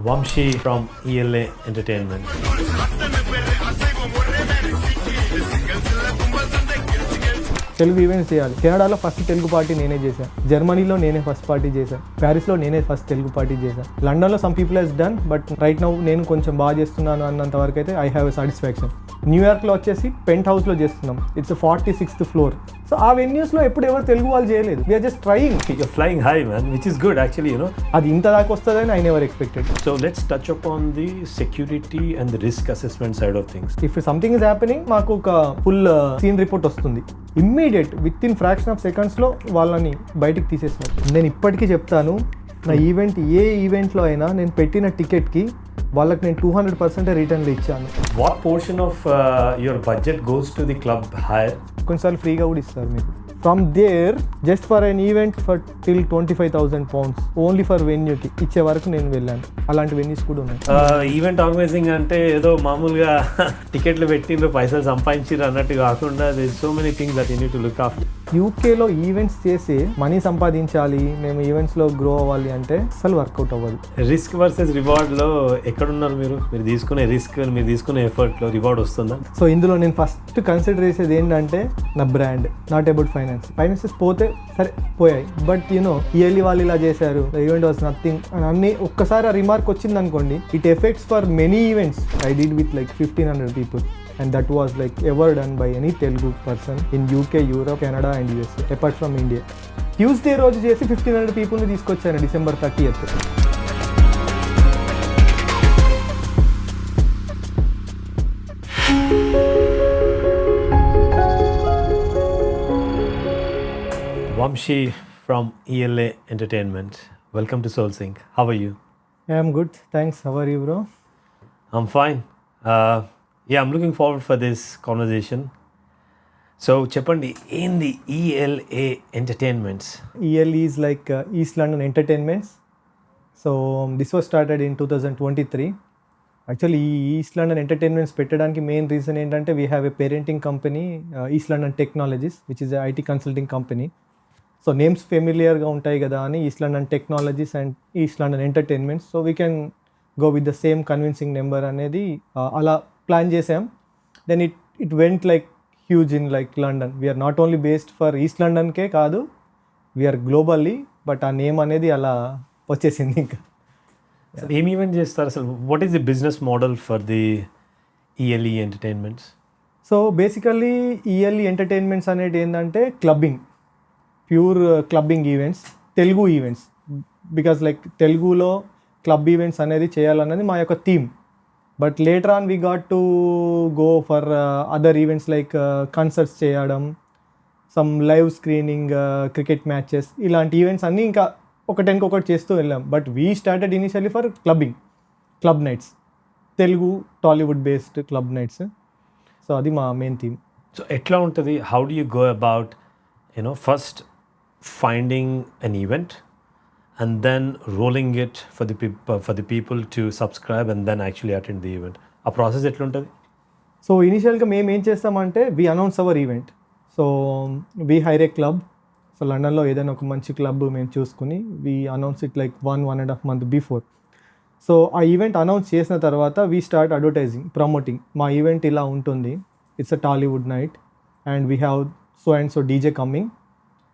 Vamshi from ELA Entertainment. Telugu events చేయాలి. కెనడాలో first Telugu party నేనే చేశాను, జర్మనీలో నేనే ఫస్ట్ పార్టీ చేశాను, ప్యారిస్లో నేనే ఫస్ట్ తెలుగు పార్టీ చేశాను, లండన్లో some people has done, but right now నేను కొంచెం బాగా చేస్తున్నాను అన్నంత వరకు అయితే ఐ హ్యావ్ ఎ సాటిస్ఫాక్షన్. న్యూయార్క్లో వచ్చేసి పెంట్ హౌస్లో చేస్తున్నాం, ఇట్స్ 46th floor. సో ఆ వెన్యూస్లో ఎప్పుడు ఎవరు తెలుగు వాళ్ళు చేయలేదు. We're just trying. You're flying high, man, which is good actually, అది ఇంత దాకా వస్తుందని I never expected. So let's touch upon the security and the risk assessment side of things. If something is happening మాకు ఒక full scene report వస్తుంది. Immediate with in fraction of సెకండ్స్లో వాళ్ళని బయటికి తీసేస్తారు. నేను ఇప్పటికీ చెప్తాను, నా ఈవెంట్ ఏ ఈవెంట్లో అయినా నేను పెట్టిన టికెట్కి వాళ్ళకి నేను 200% రిటర్న్లు ఇచ్చాను. What portion of your budget goes to the club hire? కొన్నిసార్లు ఫ్రీగా కూడా ఇస్తారు మీకు. From there just for an event for till 25,000 pounds only for వెన్యూకి ఇచ్చే వరకు నేను వెళ్ళాను. అలాంటి వెన్యూస్ కూడా ఉన్నాయి. ఈవెంట్ ఆర్గనైజింగ్ అంటే ఏదో మామూలుగా టికెట్లు పెట్టిండ్రు పైసలు సంపాదించారు అన్నట్టు కాకుండా this so many things that you need to look after. యూకేలో ఈవెంట్స్ చేసి మనీ సంపాదించాలి, మేము ఈవెంట్స్లో గ్రో అవ్వాలి అంటే అసలు వర్కౌట్ అవ్వదు. రిస్క్ వర్సెస్ రివార్డ్లో ఎక్కడున్నారు మీరు? మీరు తీసుకునే రిస్క్, మీరు తీసుకునే ఎఫర్ట్లో రివార్డ్ వస్తుందా? సో ఇందులో నేను ఫస్ట్ కన్సిడర్ చేసేది ఏంటంటే నా బ్రాండ్, నాట్ అబౌట్ ఫైనాన్సెస్ పోతే సరే పోయాయి, బట్ ఇయర్లీ వాళ్ళు ఇలా చేశారు, ఈవెంట్ వాజ్ నథింగ్ అని అన్ని ఒక్కసారి ఆ రిమార్క్ వచ్చింది అనుకోండి, it effects for many events I did with like 1,500 people. And that was like ever done by any Telugu person in UK, Europe, Canada and USA apart from India. Tuesday రోజు చేసి 1,500 people ని తీసుకొచ్చాను December 30th. Vamshi from ELA Entertainment. Welcome to Soul Sync. How are you? I am good, thanks. How are you, bro? I'm fine. Yeah, I'm looking forward for this conversation. So, చెప్పండి ఏంది ELA Entertainments? ELE is like East London Entertainments. So this was started in 2023. Actually East London Entertainments పెట్టడానికి main reason ఏంటంటే we have a parenting company, East London Technologies, which is a IT consulting company. So names ఫెమిలియర్గా ఉంటాయి కదా అని east London technologies and east London entertainments, so we can go with the same convincing number అనేది అలా plan చేసాం. Then it went like huge in like London. We're not only based for east లండన్కే కాదు, we're globally, but ఆ name అనేది అలా వచ్చేసింది. ఇంకా ఏం ఈవెంట్ చేస్తారు అసలు? What is the business model for the ELE Entertainments? So basically ELE entertainments అనేది ఏంటంటే clubbing, pure clubbing events, Telugu events. Because like తెలుగులో క్లబ్ ఈవెంట్స్ అనేది చేయాలన్నది మా యొక్క theme. But later on we got to go for other events like concerts చేయడం, some live screening, cricket matches, ఇలాంటి events అన్నీ ఇంకా ఒకటి చేస్తూ వెళ్ళాం. But we started initially for club nights, Telugu Tollywood based club nights. So అది మా మెయిన్ థీమ్. సో ఎట్లా ఉంటుంది? How do you go about first finding an event and then rolling it for the people to subscribe and then actually attend the event? ఆ process ఎట్లా ఉంటుంది? So ఇనిషియల్గా మేము ఏం చేస్తామంటే we announce our event. So we hire a club. So లండన్లో ఏదైనా ఒక మంచి క్లబ్ మేము చూసుకుని we announce it like 1.5 months before. So ఆ ఈవెంట్ అనౌన్స్ చేసిన తర్వాత వీ స్టార్ట్ అడ్వర్టైజింగ్, ప్రమోటింగ్. మా ఈవెంట్ ఇలా ఉంటుంది, it's a Tollywood night and we have so and so DJ coming.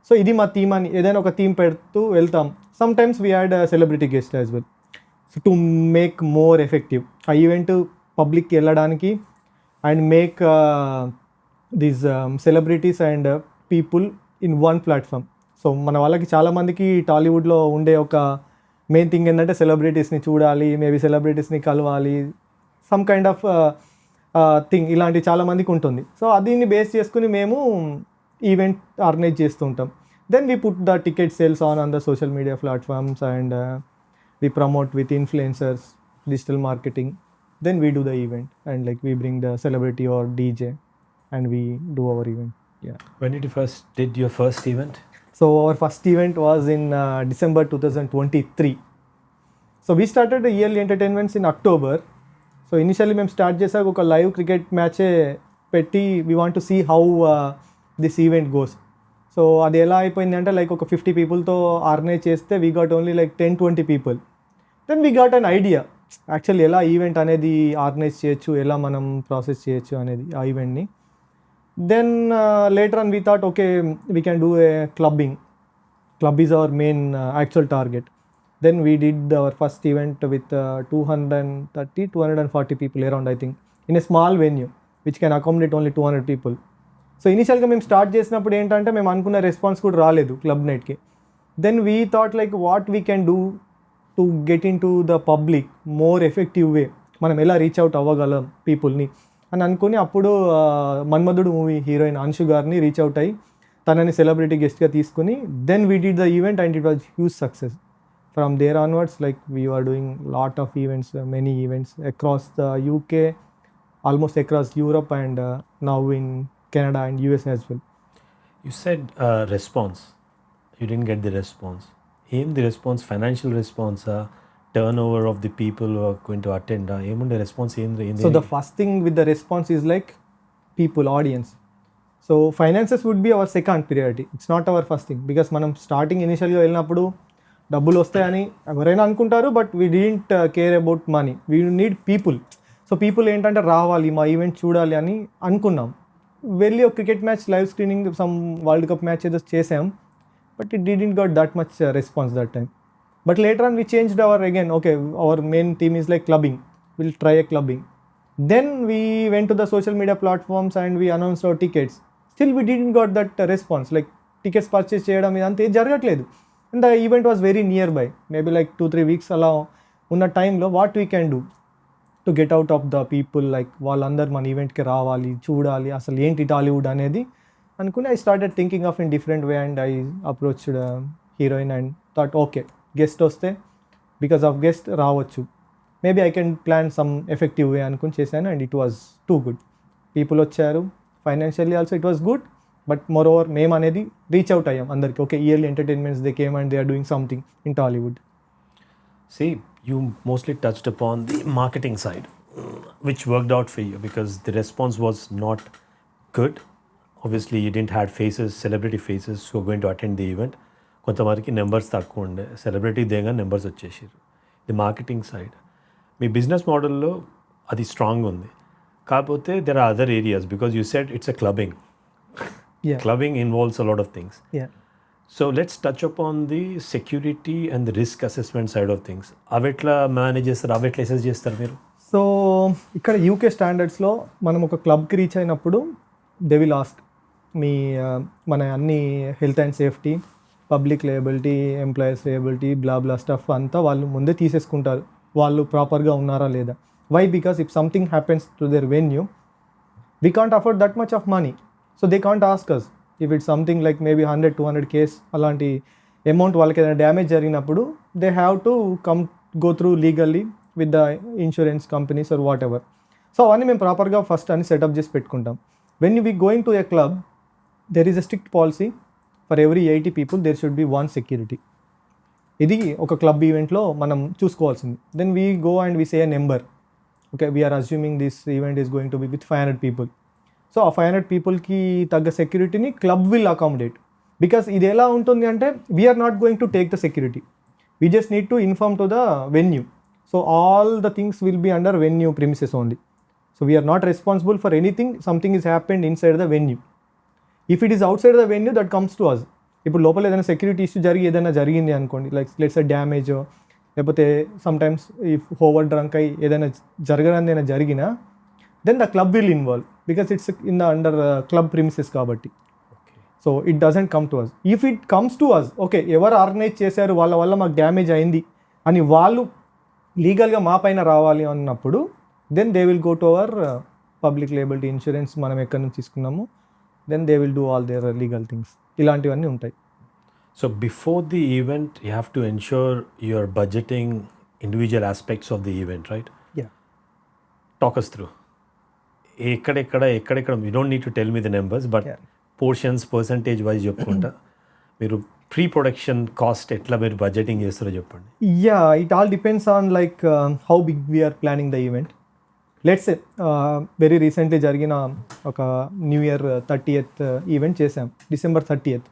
So ఇది మా థీమ్ అని ఏదైనా ఒక థీమ్ పెడుతూ వెళ్తాం. Some times we had celebrity guest as well. So to make more effective ఆ ఈవెంట్ పబ్లిక్కి వెళ్ళడానికి and make these celebrities and people in one platform. So మన వాళ్ళకి చాలామందికి టాలీవుడ్లో ఉండే ఒక మెయిన్ థింగ్ ఏంటంటే సెలబ్రిటీస్ని చూడాలి, మేబీ సెలబ్రిటీస్ని కలవాలి, సమ్ కైండ్ ఆఫ్ థింగ్ ఇలాంటి చాలామందికి ఉంటుంది. సో దీన్ని బేస్ చేసుకుని మేము ఈవెంట్ ఆర్గనైజ్ చేస్తూ ఉంటాం. Then we put the ticket sales on the social media platforms and we promote with influencers, digital marketing. Then we do the event and like we bring the celebrity or DJ and we do our event. When did you did your first event? So our first event was in December 2023. So we started the ELE Entertainments in October. So initially మేము start చేసాక ఒక live cricket మ్యాచే పెట్టి we want to see how this event goes. So అది ఎలా అయిపోయింది అంటే like ఒక 50 peopleతో ఆర్గనైజ్ చేస్తే we got only like 10-20 people. Then we got an idea actually ఎలా ఈవెంట్ అనేది ఆర్గనైజ్ చేయొచ్చు, ఎలా మనం ప్రాసెస్ చేయొచ్చు అనేది ఆ ఈవెంట్ని. Then later on we thought okay we can do a clubbing. Club is our main actual target. Then we did our first event with 240 people around, I think, in a small venue which can accommodate only 200 people. So ఇనిషియల్గా మేము start చేసినప్పుడు ఏంటంటే మేము అనుకున్న response కూడా రాలేదు club నైట్కి. Then we thought like what we can do to get in to the public more effective way, మనం ఎలా రీచ్ అవుట్ అవ్వగలం పీపుల్ని అని అనుకుని అప్పుడు మన్మధుడు మూవీ హీరోయిన్ అంశు గారిని రీచ్ అవుట్ అయ్యి తనని సెలబ్రిటీ గెస్ట్గా తీసుకుని then we did the event and it was huge success. From there onwards like we are doing lot of events, many events across the UK, almost across Europe and now in Canada and US as well. You said response. You didn't get the response. Aim the response, financial response, turnover of the people who are going to attend. Aim the response. So the first thing with the response is like people, audience. So finances would be our second priority. It's not our first thing because మనం starting ఇనిషియల్గా వెళ్ళినప్పుడు డబ్బులు వస్తాయని ఎవరైనా అనుకుంటారు, but we didn't care about money, we need people. So people ఏంటంటే రావాలి, మా ఈవెంట్ చూడాలి అని అనుకున్నాం. వెళ్ళి ఒక cricket match live screening some world cup match ఏదో చేసాం, but it didn't got that much response that time. But later on we changed our again, okay our main theme is like clubbing, will try a clubbing. Then we went to the social media platforms and we announced our tickets. Still we didn't got that response, like tickets purchase చేయడం ఇదంతా ఏం జరగట్లేదు. And the event was very near by, maybe like 2-3 weeks అలా ఉన్న టైంలో what we can do to get out of the people, like వాళ్ళందరూ మన ఈవెంట్కి రావాలి, చూడాలి అసలు ఏంటి టాలీవుడ్ అనేది అనుకుని I started thinking of in different way and I approached heroine and thought okay guest వస్తే బికాస్ ఆఫ్ గెస్ట్ రావచ్చు, maybe I can plan some effective way అనుకుని చేశాను and it was too good. People వచ్చారు, financially also it was good, but moreover మేము అనేది reach out అయ్యాం అందరికి. Okay early entertainments they came and they are doing something in Tollywood. See, you mostly touched upon the marketing side, which worked out for you because the response was not good. Obviously, you didn't have faces, celebrity faces who are going to attend the event. కొంతమందికి numbers తక్కువ ఉండే, celebrity దేగా numbers వచ్చేసారు. The marketing side మీ business మోడల్లో అది strong ఉంది, కాకపోతే there are other areas because you said it's a clubbing. Clubbing involves a lot of things. So let's touch upon the security and the risk assessment side of things. అవి ఎట్లా manage చేస్తారు, అవి ఎట్లా assess చేస్తారు మీరు? So ఇక్కడ UK స్టాండర్డ్స్లో మనం ఒక క్లబ్కి రీచ్ అయినప్పుడు దే విల్ ఆస్క్ మీ మన అన్ని health and safety, public liability, employees liability, bla stuff అంతా వాళ్ళు ముందే తీసేసుకుంటారు, వాళ్ళు ప్రాపర్గా ఉన్నారా లేదా. Why? Because if something happens to their venue we can't afford that much of money, so they can't ask us. If it's something like maybe 100-200 case అలాంటి అమౌంట్ వాళ్ళకి ఏదైనా డ్యామేజ్ జరిగినప్పుడు they have to go through legally with the insurance companies or whatever. So అవన్నీ మేము ప్రాపర్గా first అని setup చేసి పెట్టుకుంటాం. When you we going to a club there is a strict policy for every 80 people there should be 1 security. ఇది ఒక club ఈవెంట్లో మనం చూసుకోవాల్సింది. Then we go and we say a number, okay we're assuming this event is going to be with 500 people. So ఆ 500 peopleకి తగ్గ సెక్యూరిటీని club will accommodate. Because ఇది ఎలా ఉంటుంది అంటే we're not going to take the security, we just need to inform to the venue. So all the things will be under venue premises only. So we're not responsible for anything something is happened inside the venue. If it is outside the venue that comes to us. ఇప్పుడు లోపల ఏదైనా security issue ఏదైనా జరిగింది అనుకోండి, like let's damage, లేకపోతే sometimes if over drunk అయ్యి ఏదైనా జరగడానికి ఏదైనా జరిగినా then the club will involve because it's in the under club premises kabatti. Okay. So it doesn't come to us. If it comes to us, okay evaru organize chesaru valla valla maku damage ayindi ani vallu legal ga ma paina రావాలి అన్నప్పుడు then they will go to our public liability insurance మనం ఎక్కడి నుంచి తీసుకున్నాము, then they will do all their legal things. ఇలాంటివన్నీ ఉంటాయి. So before the event you have to ensure you're budgeting individual aspects of the event, right? Yeah. Talk us through. ఎక్కడెక్కడ you don't need to tell me the numbers, but portions percentage wise చెప్పుకుంటా మీరు pre production cost ఎట్లా మీరు budgeting చేస్తారో చెప్పండి. Yeah it all depends on like how big we're planning the event. Let's very recently జరిగిన ఒక new year 30th event చేసాం, December 30th,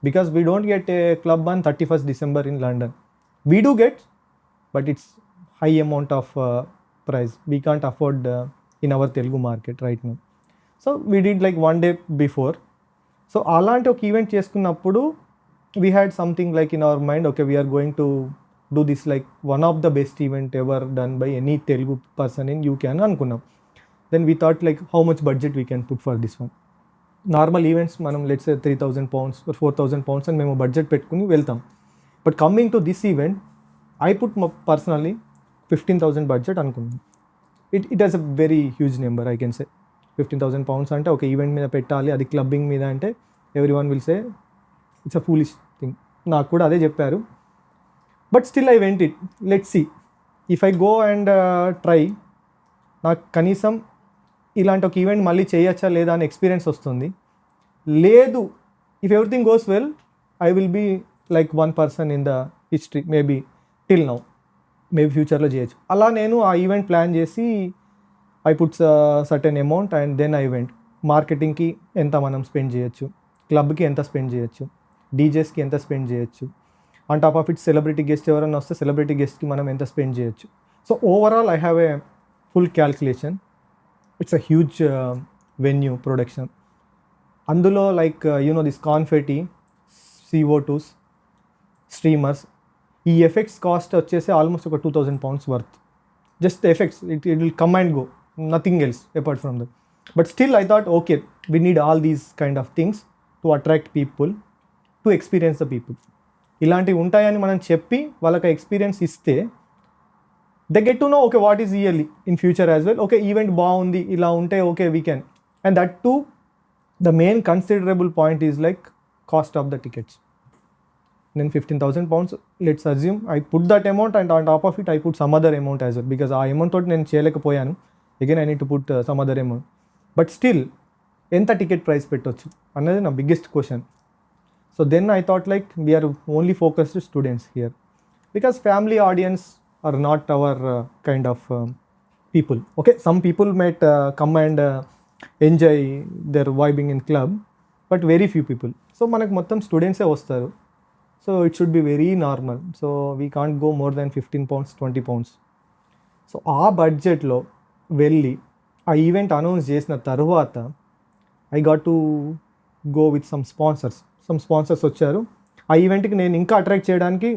because we don't get a club on 31st December in London. We do get, but it's high amount of price. We can't afford in our Telugu market right now. So we did like 1 day before. So అలాంటి ఒక event చేసుకున్నప్పుడు we had something like in our mind, okay we're going to do this like one of the best event ever done by any Telugu person in UK అని అనుకున్నాం. Then we thought like how much budget we can put for this one. Normal events మనం let's 3,000 pounds or 4,000 pounds అని మేము budget పెట్టుకుని వెళ్తాం. But coming to this event I put personally 15,000 budget అనుకున్నాను. It has a very huge number I can say. 15,000 pounds అంటే ఒక event మీద పెట్టాలి, అది క్లబ్బింగ్ మీద అంటే every one will say it's a foolish thing. నాకు కూడా అదే చెప్పారు. But still I went it. Let's see if I go and try, నాకు కనీసం ఇలాంటి ఒక ఈవెంట్ మళ్ళీ చేయొచ్చా లేదా అని ఎక్స్పీరియన్స్ వస్తుంది. లేదు, if everything goes well I will be like one person in the history maybe till now, maybe ఫ్యూచర్లో చేయొచ్చు. అలా నేను ఆ ఈవెంట్ ప్లాన్ చేసి I puts certain amount and then I went. మార్కెటింగ్కి ఎంత మనం స్పెండ్ చేయొచ్చు, క్లబ్కి ఎంత స్పెండ్ చేయొచ్చు, డీజేస్కి ఎంత స్పెండ్ చేయొచ్చు, on top of it celebrity guest ఎవరైనా వస్తే సెలబ్రిటీ గెస్ట్కి మనం ఎంత స్పెండ్ చేయొచ్చు. So overall I have a full calculation. It's a huge venue production. అందులో లైక్ దిస్ కాన్ఫెటీ, CO2s, స్ట్రీమర్స్, ఈ ఎఫెక్ట్స్ కాస్ట్ వచ్చేసి ఆల్మోస్ట్ ఒక 2,000 pounds worth. Just effects, it will come and go, nothing else apart from that. But still I thought okay we need all these kind of things to attract people, to experience the people. ఇలాంటివి ఉంటాయని మనం చెప్పి వాళ్ళకి experience ఇస్తే they get to know okay what is yearly in future as well. Okay event బాగుంది, ఇలా ఉంటే okay we can. And that to the main considerable point is like cost of the tickets. నేను 15,000 pounds let's assume I put that amount and on top of it I put some other amount as well, because ఆ amount తోటి నేను చేయలేకపోయాను. Again I need to put some other amount. But still ఎంత ticket price పెట్టవచ్చు అన్నది నా biggest question. So then I thought like we're only focused students here, because family audience are not our kind of people. Okay, some people might come and enjoy their vibing in club, but very few people. So మనకు మొత్తం స్టూడెంట్సే వస్తారు. So it should be very normal. So we can't go more than 15 pounds, 20 pounds. So ఆ బడ్జెట్లో వెళ్ళి ఆ event announce చేసిన తర్వాత I got to go with some sponsors వచ్చారు. ఆ ఈవెంట్కి నేను ఇంకా అట్రాక్ట్ చేయడానికి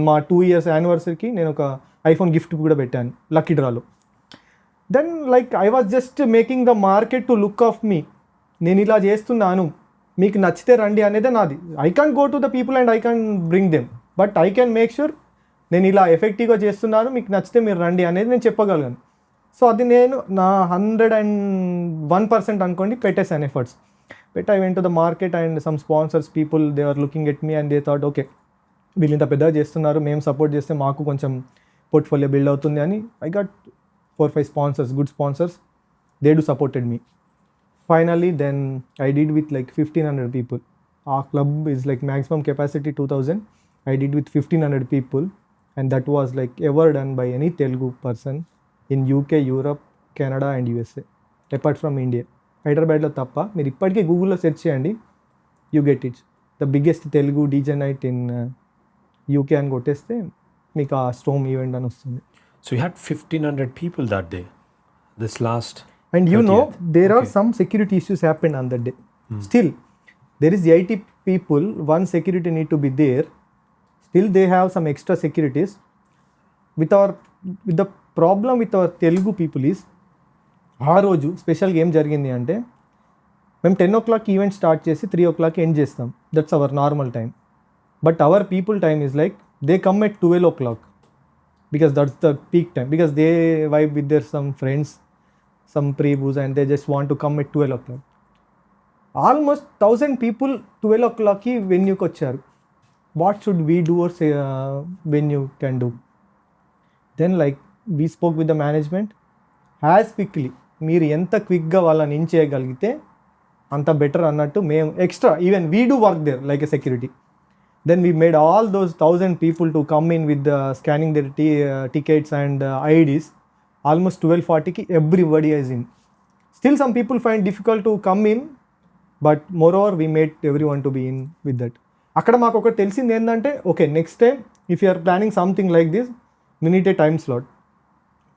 మా 2 years యానివర్సరీకి నేను ఒక iPhone గిఫ్ట్ కూడా పెట్టాను లక్కీ డ్రాలో. Then like I was just making the market to look of me. నేను ఇలా చేస్తున్నాను, మీకు నచ్చితే రండి అనేది నాది. I can't go to the people and I can't bring them, but I can make sure నేను ఇలా ఎఫెక్టివ్గా చేస్తున్నాను, మీకు నచ్చితే మీరు రండి అనేది నేను చెప్పగలను. సో అది నేను నా 101% అనుకోండి పెట్టేసాను efforts. I went to the market and some sponsors people they are looking at me and they thought okay వీళ్ళు ఇంత పెద్దగా చేస్తున్నారు, మేము సపోర్ట్ చేస్తే మాకు కొంచెం పోర్ట్ఫోలియో బిల్డ్ అవుతుంది అని. I got 4-5 sponsors, good sponsors. They do supported me. Finally then I did with like 1,500 people. Our club is like maximum capacity 2,000. I did with 1,500 people, and that was like ever done by any Telugu person in UK, Europe, Canada and USA apart from India. హైదరాబాద్లో తప్ప. మీరు ఇప్పటికీ గూగుల్లో search చేయండి, you get it. The biggest Telugu DJ night in UK అని కొట్టేస్తే మీకు ఆ స్టోమ్ ఈవెంట్ అని వస్తుంది. So you had 1,500 people that day, this last. And you 30th. know, there are some security issues happened on that day. Still, there is 80 people, one security need to be there. Still, they have some extra securities. With the problem with our Telugu people is, ఆ రోజు స్పెషల్గా ఏం జరిగింది అంటే, మేము 10 o'clock event start చేసి 3 o'clock end చేస్తాం. That's our normal time. But our people time is like they come at 12 o'clock because that's the peak time, because they vibe with their some friends, some pre-booze, and they just want to come at 12 o'clock. Almost 1,000 people 12 o'clock ki venue ku vacharu. What should we do or say venue can do? Then like we spoke with the management, as quickly మీరు ఎంత క్విక్గా వాళ్ళని in చేయగలిగితే అంత better అన్నట్టు. మేము extra even we do work there like a security. Then we made all those 1,000 people to come in with scanning their tickets and IDs. Almost 12:40 ki everybody is in. Still some people find difficult to come in, but moreover we made everyone to be in with that. అక్కడ మాకు ఒకటి తెలిసింది ఏంటంటే, okay next time if you are planning something like this, we need a time slot.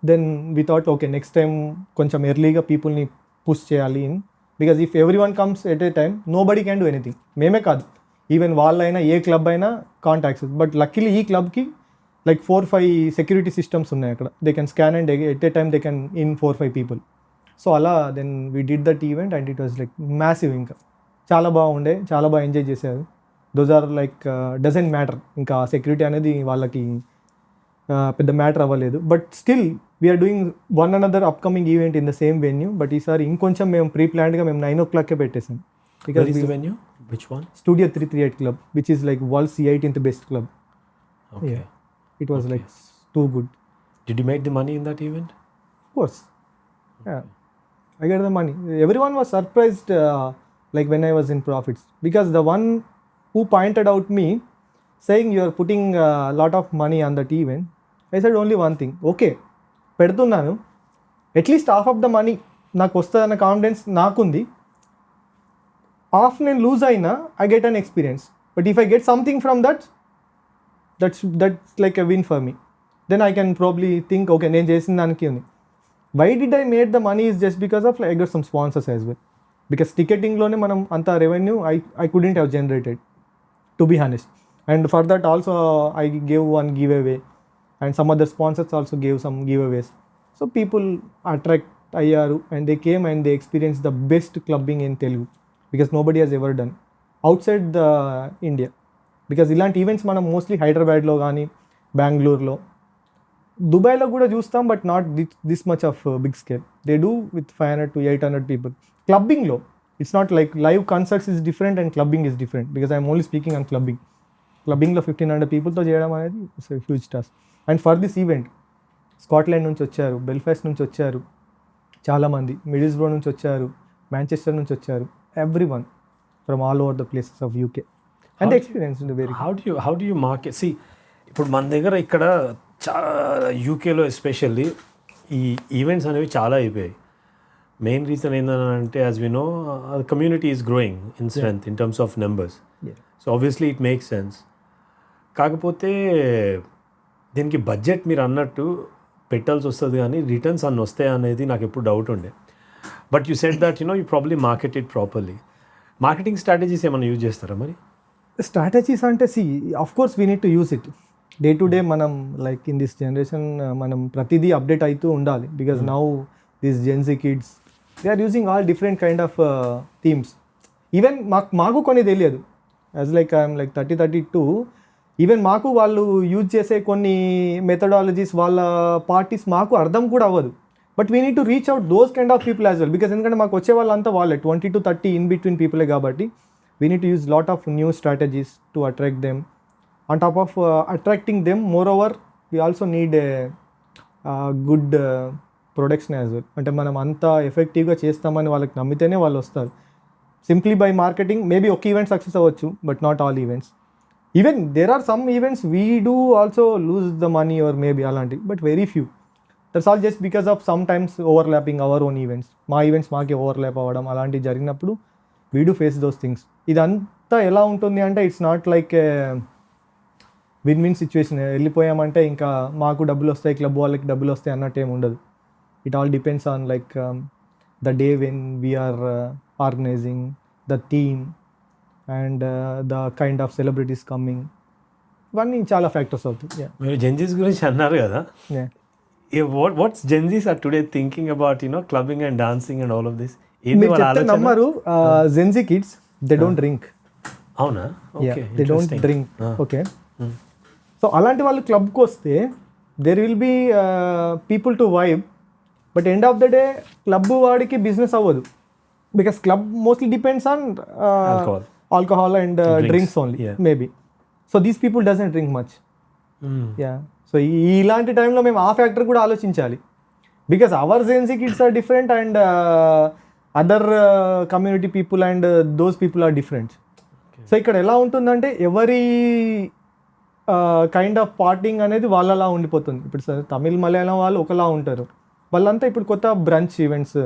Then we thought, okay, next time కొంచెం ఎర్లీగా పీపుల్ని push చేయాలి in, because if everyone comes at a time nobody can do anything. మేమే కాదు, even వాళ్ళైనా ఏ club అయినా can't access. But luckily ఈ క్లబ్కి like 4-5 సెక్యూరిటీ సిస్టమ్స్ ఉన్నాయి అక్కడ. They can scan and at a time they can in 4-5 people. So అలా then we did that event and it was like massive. ఇంకా చాలా బాగుండే, చాలా బాగా ఎంజాయ్ చేశారు. Those are like doesn't matter, ఇంకా సెక్యూరిటీ అనేది వాళ్ళకి పెద్ద మ్యాటర్ అవ్వలేదు. But still we're doing one another upcoming event in the same venue. But ఈసారి ఇంకొంచెం మేము ప్రీ ప్లాన్డ్గా మేము 9 o'clock పెట్టేసాం. Where is the venue? Which one? Studio 338 Club, which is like world's 18th best club. Okay. Yeah. It was like too good. Did you make the money in that event? Of course. Yeah. I got the money. Everyone was surprised like when I was in profits. Because the one who pointed out me saying you are putting a lot of money on that event, I said only one thing. Okay, పెడుతున్నాను, at least half of the money నాకు వస్తుందన్న confidence నాకుంది. Half నేను loose అయినా I get an experience. But if I get something from that's like a win for me. Then I can probably think, okay, నేను చేసిన దానికి ఉంది. Why did I made the money is just because of like, I got some sponsors as well. Because ticketingలోనే మనం అంత revenue I couldn't have generated, to be honest. And for that also I gave one giveaway and some other sponsors also gave some giveaways. So people attract అయ్యారు and they came and they experienced the best clubbing in Telugu because nobody has ever done outside the India. Because ఇలాంటి events మనం mostly హైదరాబాద్లో కానీ బెంగళూరులో, దుబాయ్లో కూడా చూస్తాం, but not this much of big scale. They do with 500 to 800 people. క్లబ్బింగ్లో it's not like live concerts is different and clubbing is different. Because I'm only speaking on clubbing. క్లబ్బింగ్లో 1500 పీపుల్తో చేయడం అనేది it's huge task. And for this event Scotland నుంచి వచ్చారు, Belfast నుంచి వచ్చారు చాలామంది, మిడిల్స్బ్రో నుంచి వచ్చారు, మాంచెస్టర్ నుంచి వచ్చారు, every one from all over the places of UK. And the experience is very good. How do you market? See, ఇప్పుడు మన దగ్గర ఇక్కడ యూకేలో ఎస్పెషల్లీ ఈ ఈవెంట్స్ అనేవి చాలా అయిపోయాయి. మెయిన్ రీజన్ ఏంటంటే as we know community is growing in strength in terms of numbers. So obviously it makes sense. కాకపోతే దీనికి బడ్జెట్ మీరు అన్నట్టు పెట్టాల్సి వస్తుంది, కానీ రిటర్న్స్ అన్నీ వస్తాయి అనేది నాకు ఎప్పుడు డౌట్ ఉండే. But you said that you probably market it properly. Marketing strategies ఏమైనా యూజ్ చేస్తారా మరి? స్ట్రాటజీస్ అంటే of course we need to use it day to day. మనం లైక్ ఇన్ దిస్ జనరేషన్ మనం ప్రతిదీ అప్డేట్ అవుతూ ఉండాలి. Because now this Gen Z kids they are using all different kind of themes. Even మాకు కొన్ని తెలియదు. As like I'm like 32, even మాకు వాళ్ళు యూజ్ చేసే కొన్ని మెథడాలజీస్ వాళ్ళ పార్టీస్ మాకు అర్థం కూడా అవ్వదు. But we need to reach out those kind of people as well. Because ఎందుకంటే మాకు వచ్చే వాళ్ళంతా వాళ్ళే 20 to 30 ఇన్ బిట్వీన్ పీపులే కాబట్టి we need to use lot of new strategies to attract them. On top of attracting them, moreover we also need a good production as well. అంటే మనం అంతా ఎఫెక్టివ్గా చేస్తామని వాళ్ళకి నమ్మితేనే వాళ్ళు వస్తారు. సింప్లీ బై మార్కెటింగ్ మేబీ ఒక ఈవెంట్ సక్సెస్ అవ్వచ్చు, but not all events. Even there are some events we do also lose the money or maybe అలాంటి, but very few. That's all just because of some times overlapping our own events. మా events మాకే overlap అవ్వడం అలాంటివి జరిగినప్పుడు we do face those things. ఇదంతా ఎలా ఉంటుంది అంటే it's not like win win situation. వెళ్ళిపోయామంటే ఇంకా మాకు డబ్బులు వస్తాయి, క్లబ్ వాళ్ళకి డబ్బులు వస్తాయి అన్నట్టు ఏమి ఉండదు. It all depends on like the day when we're organizing the theme and the kind of celebrities coming. ఇవన్నీ చాలా ఫ్యాక్టర్స్ అవుతాయి. మీరు జెన్జీస్ గురించి అన్నారు కదా, what's Gen Zs are today thinking about clubbing and dancing and all of this? నమ్మరు, Gen Z kids they don't drink. అవునా? They don't drink. Okay, so అలాంటి వాళ్ళు క్లబ్కి వస్తే there will be people to vibe, but end of the day club వాడికి business అవ్వదు. Because club mostly depends on alcohol and drinks only maybe. So these people doesn't drink much. So ఇలాంటి టైంలో మేము ఆ ఫ్యాక్టర్ కూడా ఆలోచించాలి. Because our Gen Z kids are different and other community people and those people are different. So ఇక్కడ ఎలా ఉంటుందంటే ఎవరి కైండ్ ఆఫ్ పార్టింగ్ అనేది వాళ్ళలా ఉండిపోతుంది. ఇప్పుడు తమిళ్ మలయాళం వాళ్ళు ఒకలా ఉంటారు, వాళ్ళంతా ఇప్పుడు కొత్త బ్రంచ్ ఈవెంట్స్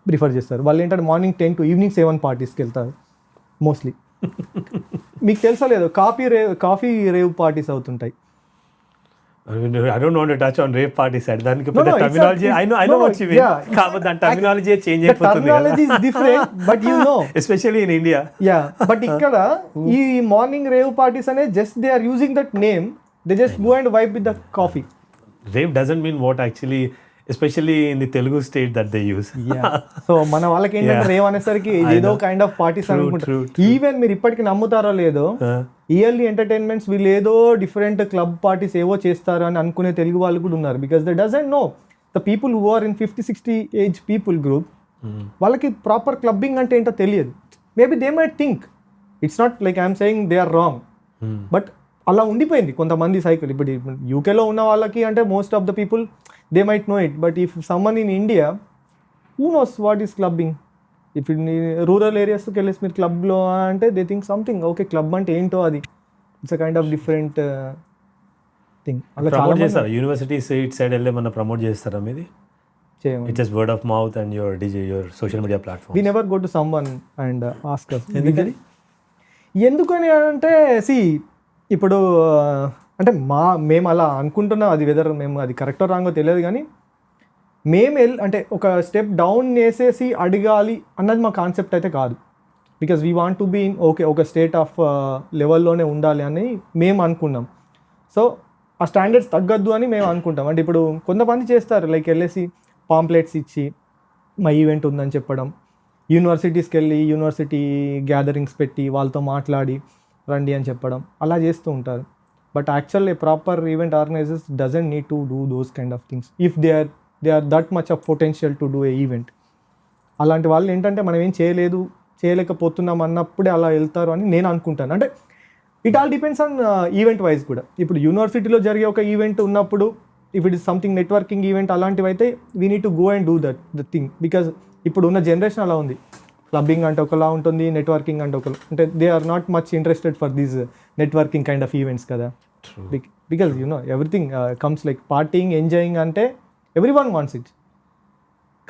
ప్రిఫర్ చేస్తారు. వాళ్ళు ఏంటంటే మార్నింగ్ 10 to ఈవినింగ్ 7 పార్టీస్కి వెళ్తారు మోస్ట్లీ. మీకు తెలుసా లేదు, కాఫీ రేవ్ పార్టీస్ అవుతుంటాయి. I don't want to touch on rape party side. దానికి No, పెద్ద no, it's terminology not- I know no, what you mean. yeah, కాకపోతే దాని టర్మినాలజీ చేంజ్ the అయిపోతుంది terminology is different, but you know. Especially in India. Yeah but ఇక్కడ ఈ morning rave parties అనే just they are using that name, they just go and vibe with the coffee. Rave doesn't mean what actually, especially in the Telugu state that they use. So మన వాళ్ళకి ఏంటంటే rave అనేసరికి ఏదో kind of parties అనుకుంటారు. Even మీరు ఇప్పటికి నమ్ముతారో లేదో, ఇయర్లీ ఎంటర్టైన్మెంట్స్ వీళ్ళు ఏదో డిఫరెంట్ క్లబ్ పార్టీస్ ఏవో చేస్తారు అని అనుకునే తెలుగు వాళ్ళు కూడా ఉన్నారు. Because they doesn't know the people who are in 50-60 age people group, వాళ్ళకి ప్రాపర్ క్లబ్బింగ్ అంటే ఏంటో తెలియదు. Maybe they might think it's not like I'm saying they are wrong, but అలా ఉండిపోయింది కొంతమంది సైకిల్. ఇప్పుడు యూకేలో ఉన్న వాళ్ళకి అంటే most of the people they might know it, but if someone in India who knows what is clubbing. If rural ఏరియాస్కి వెళ్ళేసి మీరు క్లబ్లో అంటే they think something, okay club అంటే ఏంటో అది, it's a kind of different thing. అలా చాలా ప్రమోట్ చేస్తారా యూనివర్సిటీ సైడ్ వెళ్ళి ఏమన్నా ప్రమోట్ చేస్తారా మీది? చేయమని. It's just word of mouth and your social media platform. We never go to someone and ask us. ఎందుకని? ఎందుకని అంటే ఇప్పుడు అంటే మేము అలా అనుకుంటున్నాం, అది వెదర్ మేము అది కరెక్టో రాంగో తెలియదు, కానీ మేము అంటే ఒక స్టెప్ డౌన్ వేసేసి అడగాలి అన్నది మా కాన్సెప్ట్ అయితే కాదు. Because we want to be in ఒక స్టేట్ ఆఫ్ లెవెల్లోనే ఉండాలి అని మేము అనుకున్నాం. సో ఆ స్టాండర్డ్స్ తగ్గద్దు అని మేము అనుకుంటాం. అంటే ఇప్పుడు కొంతమంది చేస్తారు లైక్ వెళ్ళేసి పాంప్లెట్స్ ఇచ్చి మా ఈవెంట్ ఉందని చెప్పడం, యూనివర్సిటీస్కి వెళ్ళి యూనివర్సిటీ గ్యాదరింగ్స్ పెట్టి వాళ్ళతో మాట్లాడి రండి అని చెప్పడం, అలా చేస్తూ ఉంటారు. But actual a proper event organizers doesn't need to do those kind of things if they are that much of potential to do a event. అలాంటి వాళ్ళు ఏంటంటే మనం ఏం చేయలేకపోతున్నాం అన్నప్పుడే అలా వెళ్తారు అని నేను అనుకుంటాను. అంటే it all depends on event wise కూడా. ఇప్పుడు యూనివర్సిటీలో జరిగే ఒక ఈవెంట్ ఉన్నప్పుడు if it is something networking event అలాంటివి అయితే we need to go and do the thing. Because ఇప్పుడు ఉన్న జనరేషన్ అలా ఉంది. క్లబ్బింగ్ అంటే ఒకలా ఉంటుంది, నెట్వర్కింగ్ అంటే ఒకలా, అంటే they are not much interested for these networking kind of events కదా. Because everything comes like partying, enjoying అంటే every one wants it.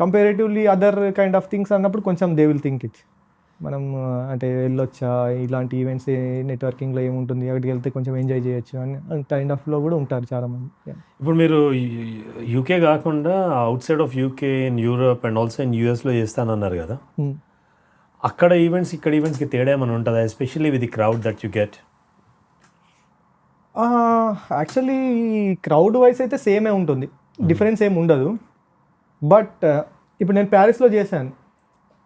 Comparatively other kind of things అన్నప్పుడు కొంచెం దే విల్ థింక్ ఇట్. మనం అంటే వెళ్ళొచ్చా, ఇలాంటి ఈవెంట్స్ నెట్వర్కింగ్లో ఏముంటుంది, అక్కడికి వెళ్తే కొంచెం ఎంజాయ్ చేయొచ్చు అని కైండ్ ఆఫ్లో కూడా ఉంటారు చాలామంది. ఇప్పుడు మీరు యూకే కాకుండా out side of UK, in Europe and also in యూఎస్లో చేస్తానన్నారు కదా, అక్కడ ఈవెంట్స్ ఇక్కడ ఈవెంట్స్కి తేడా ఏమైనా ఉంటుందా, especially with the crowd that you get? Actually crowd wise అయితే సేమే ఉంటుంది, డిఫరెన్స్ ఏమి ఉండదు. బట్ ఇప్పుడు నేను ప్యారిస్లో చేశాను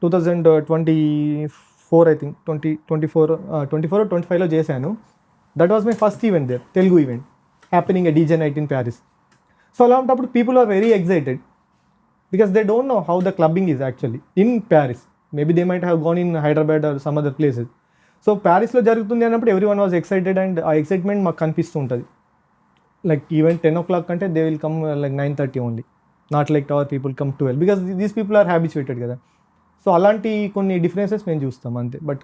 2024 ఐ థింక్ 2024-25లో చేశాను. That was my first event there, Telugu event happening a DJ night in Paris. So అలాంటప్పుడు people are very excited because they don't know how the clubbing is actually in Paris. Maybe they might have gone in Hyderabad or some other places. So ప్యారిస్లో జరుగుతుంది అన్నప్పుడు everyone was excited and ఆ excitement మాకు కనిపిస్తూ ఉంటుంది. Like event 10 o'clock అంటే they will come like 9:30 only, not like our people come 12 because these people are habituated కదా. So అలాంటి కొన్ని డిఫరెన్సెస్ మేము చూస్తాం అంతే. But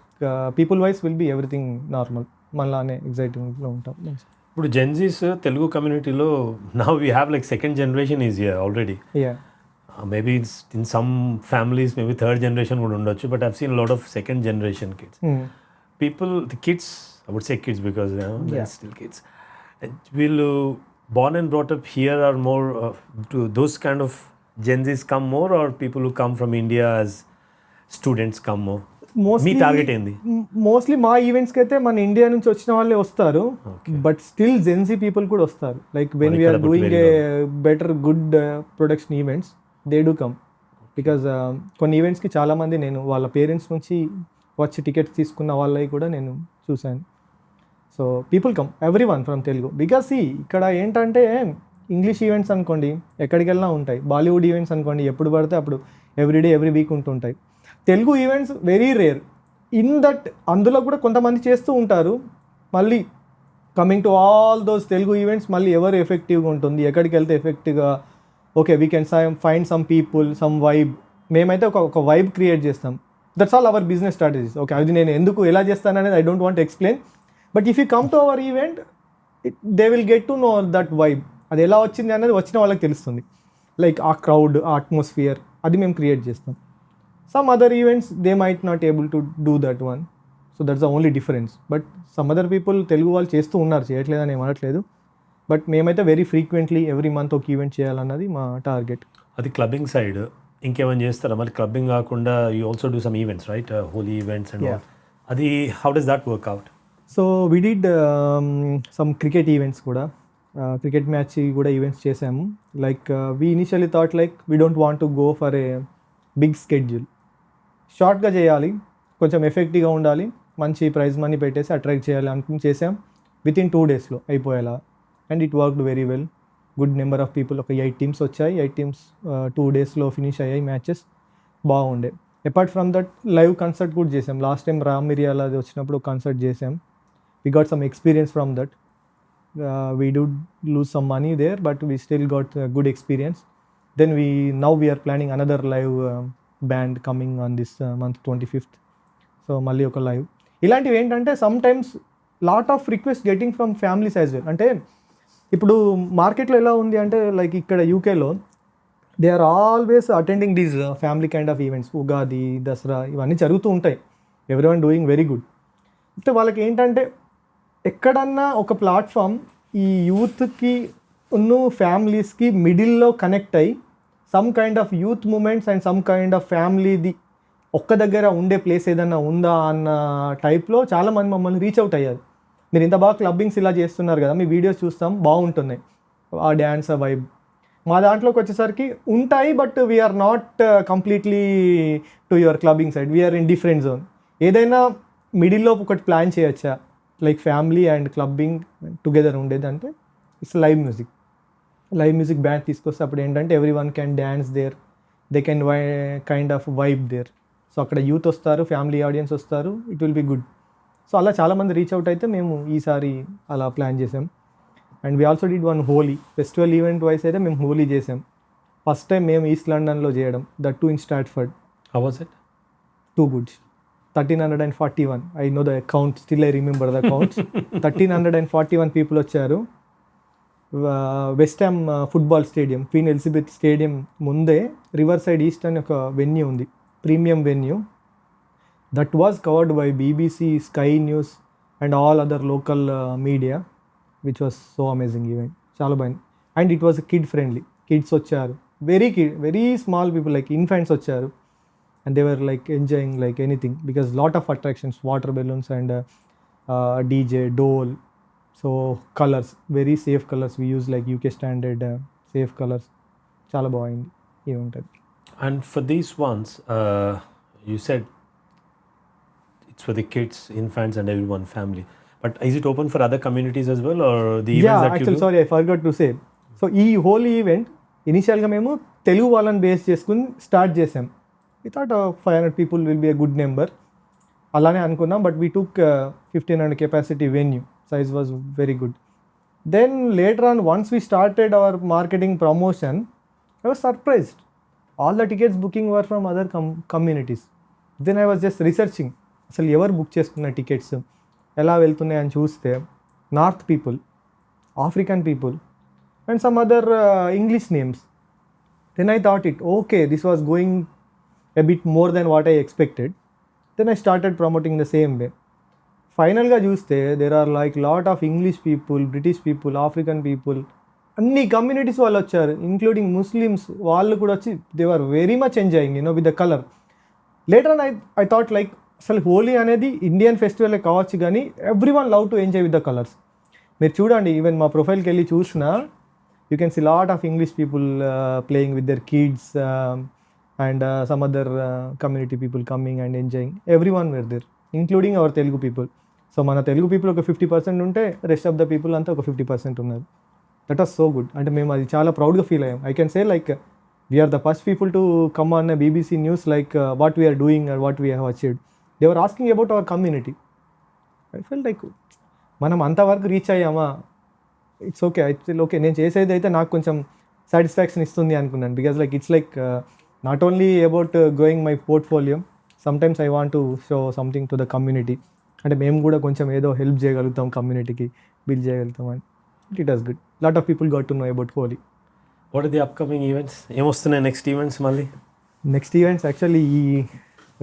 people wise will be everything normal, మళ్ళానే ఎగ్జైటింగ్లో ఉంటాం. ఇప్పుడు జెన్జీస్ తెలుగు కమ్యూనిటీలో now we have like second generation is here already. Maybe it's in some families, maybe third generation would ఉండొచ్చు, but I've seen a lot of second generation kids. People, the kids, I would say kids because they're still kids. Will born and brought up here are more to those kind of Gen Zs come more, or people who come from India as students come more? Me target ఏంది? Mostly మా ఈవెంట్స్కి అయితే మన India నుంచి వచ్చిన వాళ్ళే వస్తారు, but still Gen Z people కూడా వస్తారు. Like when we're doing a better good production events they do come. Because కొన్ని ఈవెంట్స్కి చాలామంది నేను వాళ్ళ పేరెంట్స్ నుంచి వచ్చి టికెట్స్ తీసుకున్న వాళ్ళవి కూడా నేను చూశాను. So people come every one from Telugu. Because ఇక్కడ ఏంటంటే ఇంగ్లీష్ ఈవెంట్స్ అనుకోండి ఎక్కడికి వెళ్ళినా ఉంటాయి, బాలీవుడ్ ఈవెంట్స్ అనుకోండి ఎప్పుడు పడితే అప్పుడు ఎవ్రీడే ఎవ్రీ వీక్ ఉంటుంటాయి. Telugu events very rare in that. అందులో కూడా కొంతమంది చేస్తూ ఉంటారు. మళ్ళీ coming to all those Telugu events మళ్ళీ ఎవరు ఎఫెక్టివ్గా ఉంటుంది, ఎక్కడికి వెళ్తే ఎఫెక్టివ్గా, okay we can find some people, some vibe. మేమైతే ఒక వైబ్ క్రియేట్ చేస్తాం. That's all our business strategies. Okay అది నేను ఎందుకు ఎలా చేస్తాను అనేది I don't want explain, but if you come to our event they will get to know that vibe. అది ఎలా వచ్చింది అనేది వచ్చిన వాళ్ళకి తెలుస్తుంది. లైక్ ఆ క్రౌడ్, ఆ అట్మాస్ఫియర్ అది మేము క్రియేట్ చేస్తాం. Some other events they might not able to do that one. So that's the only difference. But some other people Telugu వాళ్ళు చేస్తూ ఉన్నారు, చేయట్లేదని ఏం అనట్లేదు. బట్ మేమైతే వెరీ ఫ్రీక్వెంట్లీ ఎవ్రీ మంత్ ఒక ఈవెంట్ చేయాలన్నది మా టార్గెట్. అది క్లబ్బింగ్ సైడ్ ఇంకేమైనా చేస్తారా మళ్ళీ? క్లబ్బింగ్ కాకుండా you also do some events right, Holi events and all. అది how does that work out? So we did some cricket events కూడా, క్రికెట్ మ్యాచ్ కూడా ఈవెంట్స్ చేసాము. Like we initially thought like we don't want to go for a big schedule, షార్ట్గా చేయాలి, కొంచెం ఎఫెక్టివ్గా ఉండాలి, మంచి ప్రైజ్ మనీ పెట్టేసి అట్రాక్ట్ చేయాలి అనుకుని చేసాం. విత్ ఇన్ 2 daysలో అయిపోయేలా, and it worked very well. Good number of people, ఒక 8 teams వచ్చాయి. 8 teams 2 daysలో ఫినిష్ అయ్యాయి మ్యాచెస్, బాగుండే. Apart from that live concert కూడా చేసాం. లాస్ట్ టైం రామ్ మిరియాల అది వచ్చినప్పుడు కన్సర్ట్ చేసాం. We got some experience from that. We do lose some money there, but we still got good experience. Then now we are planning another live band coming on this month 25th. So మళ్ళీ ఒక live. ఇలాంటివి ఏంటంటే sometimes lot of request getting from families as well. అంటే ఇప్పుడు మార్కెట్లో ఎలా ఉంది అంటే లైక్ ఇక్కడ యూకేలో they are always attending these family kind of events. Ugadi, Dasara ఇవన్నీ జరుగుతూ ఉంటాయి. Every one doing very good. అంటే వాళ్ళకి ఏంటంటే ఎక్కడన్నా ఒక ప్లాట్ఫామ్ ఈ యూత్కి ఉన్న ఫ్యామిలీస్కి మిడిల్లో కనెక్ట్ అయ్యి some kind of youth moments and some kind of ఫ్యామిలీది ఒక్క దగ్గర ఉండే ప్లేస్ ఏదన్నా ఉందా అన్న టైప్లో చాలామంది మమ్మల్ని రీచ్ అవుట్ అయ్యారు. మీరు ఇంత బాగా క్లబ్బింగ్స్ ఇలా చేస్తున్నారు కదా, మీ వీడియోస్ చూస్తాం బాగుంటున్నాయి, ఆ డ్యాన్స్, ఆ వైబ్. మా దాంట్లోకి వచ్చేసరికి ఉంటాయి, but we're not completely to your clubbing side, we're in different zone. ఏదైనా మిడిల్లో ఒకటి ప్లాన్ చేయొచ్చా, like family and clubbing together ఉండేది అంటే it's live music. Live music band తీసుకొస్తే అప్పుడు ఏంటంటే every one can dance there, they can kind of vibe there. So అక్కడ యూత్ వస్తారు, ఫ్యామిలీ ఆడియన్స్ వస్తారు, it will be good. So అలా చాలామంది రీచ్ అవుట్ అయితే మేము ఈసారి అలా ప్లాన్ చేసాం. And we also did one Holi festival event wise అయితే మేము హోలీ చేసాం. ఫస్ట్ టైం మేము ఈస్ట్ లండన్లో చేయడం, that to in Stratford. How was it? Too good. 1341, I know the account, still I remember the accounts. 1341 people వచ్చారు. West Ham football stadium, Queen Elizabeth stadium ముందే Riverside East అని ఒక venue ఉంది, premium venue. That was covered by BBC, Sky News and all other local media, which was so amazing event. చాలా బాగుంది. And it was kid friendly. Kids వచ్చారు, very small people like infants వచ్చారు. And they were like enjoying like anything, because lot of attractions, water balloons and DJ, dhol. So colours, very safe colours we use, like UK standard safe colours. చాలా బాగుంది event అది. And for these ones, you said it's for the kids, infants, and everyone, family. But is it open for other communities as well, or the events that you do? Sorry, I forgot to say. So ఈ whole event ఇనిషియల్గా మేము తెలుగు వాళ్ళని base చేసుకుని start చేసాం. We thought 500 people will be a good number, అలానే అనుకున్నాం. But we took 1500 capacity venue, size was very good. Then later on, once we started our marketing promotion, I was surprised. All the tickets booking were from other communities. Then I was just researching, అసలు ఎవరు book చేసుకున్న tickets ఎలా వెళ్తున్నాయి అని చూస్తే north people, African people and some other English names. Then I thought it, okay, this was going a bit more than what I expected. Then I started promoting the same way. ఫైనల్గా చూస్తే there are like lot of English people, British people, African people, అన్ని communities వాళ్ళు వచ్చారు, including Muslims. వాళ్ళు కూడా వచ్చి they are very much enjoying with the colour. Later on I thought like అసలు హోలీ అనేది ఇండియన్ ఫెస్టివలే కావచ్చు, కానీ every one love to enjoy with the colours. మీరు చూడండి, ఈవెన్ మా ప్రొఫైల్కి వెళ్ళి చూసినా you can see lot of English people playing with their kids and some other community people coming and enjoying. Every one were there, including our Telugu people. So మన Telugu people ఒక 50% ఉంటే rest of the people అంతా ఒక 50% ఉన్నారు. That was so good. అంటే మేము అది చాలా ప్రౌడ్గా ఫీల్ అయ్యాం. I can say like we're the first people to come on BBC news like what we're doing and what we have achieved. They were asking about our community. I felt like మనం అంతవరకు reach అయ్యామా, it's okay, okay, నేను చేసేది అయితే నాకు కొంచెం satisfaction ఇస్తుంది అనుకున్నాను. Because like it's like not only about going my portfolio, sometimes I want to show something to the community. అంటే మేము కూడా కొంచెం ఏదో హెల్ప్ చేయగలుగుతాం, కమ్యూనిటీకి బిల్డ్ చేయగలుగుతాం అని. It was good. Lot of people got to know about Holi. What are the upcoming events? ఏమొస్తున్నాయి నెక్స్ట్ ఈవెంట్స్ మళ్ళీ? నెక్స్ట్ ఈవెంట్స్ యాక్చువల్లీ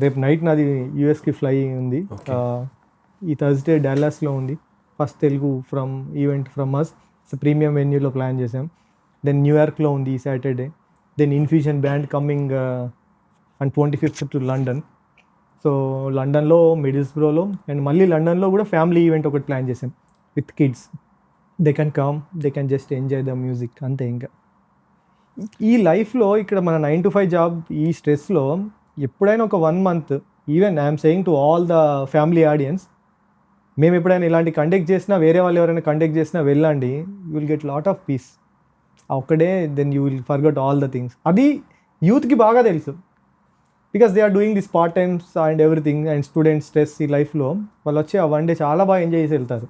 రేపు నైట్ నాది యూఎస్కి ఫ్లై ఉంది. ఈ థర్స్డే డాలస్లో ఉంది first Telugu event from us. So premium వెన్యూలో ప్లాన్ చేసాం. దెన్ న్యూయార్క్లో ఉంది ఈ Saturday. Then infusion band coming and 25th to London. So లండన్లో మిడిల్స్బ్రోలో అండ్ మళ్ళీ లండన్లో కూడా ఫ్యామిలీ ఈవెంట్ ఒకటి ప్లాన్ చేసాం with kids. They can come, they can just enjoy the music అంతే. ఇంకా ఈ లైఫ్లో ఇక్కడ మన 9 to 5 జాబ్ ఈ స్ట్రెస్లో ఎప్పుడైనా ఒక 1 month, even I'm saying to all the family audience, మేము ఎప్పుడైనా ఇలాంటి కండక్ట్ చేసినా, వేరే వాళ్ళు ఎవరైనా కండక్ట్ చేసినా వెళ్ళండి, you will get lot of peace. ఒక్కడే then you will forget all the things. అది యూత్కి బాగా తెలుసు, because they are doing this part times and everything. And students stress ఈ లైఫ్లో వాళ్ళు వచ్చి ఆ 1 day చాలా బాగా ఎంజాయ్ చేసి వెళ్తారు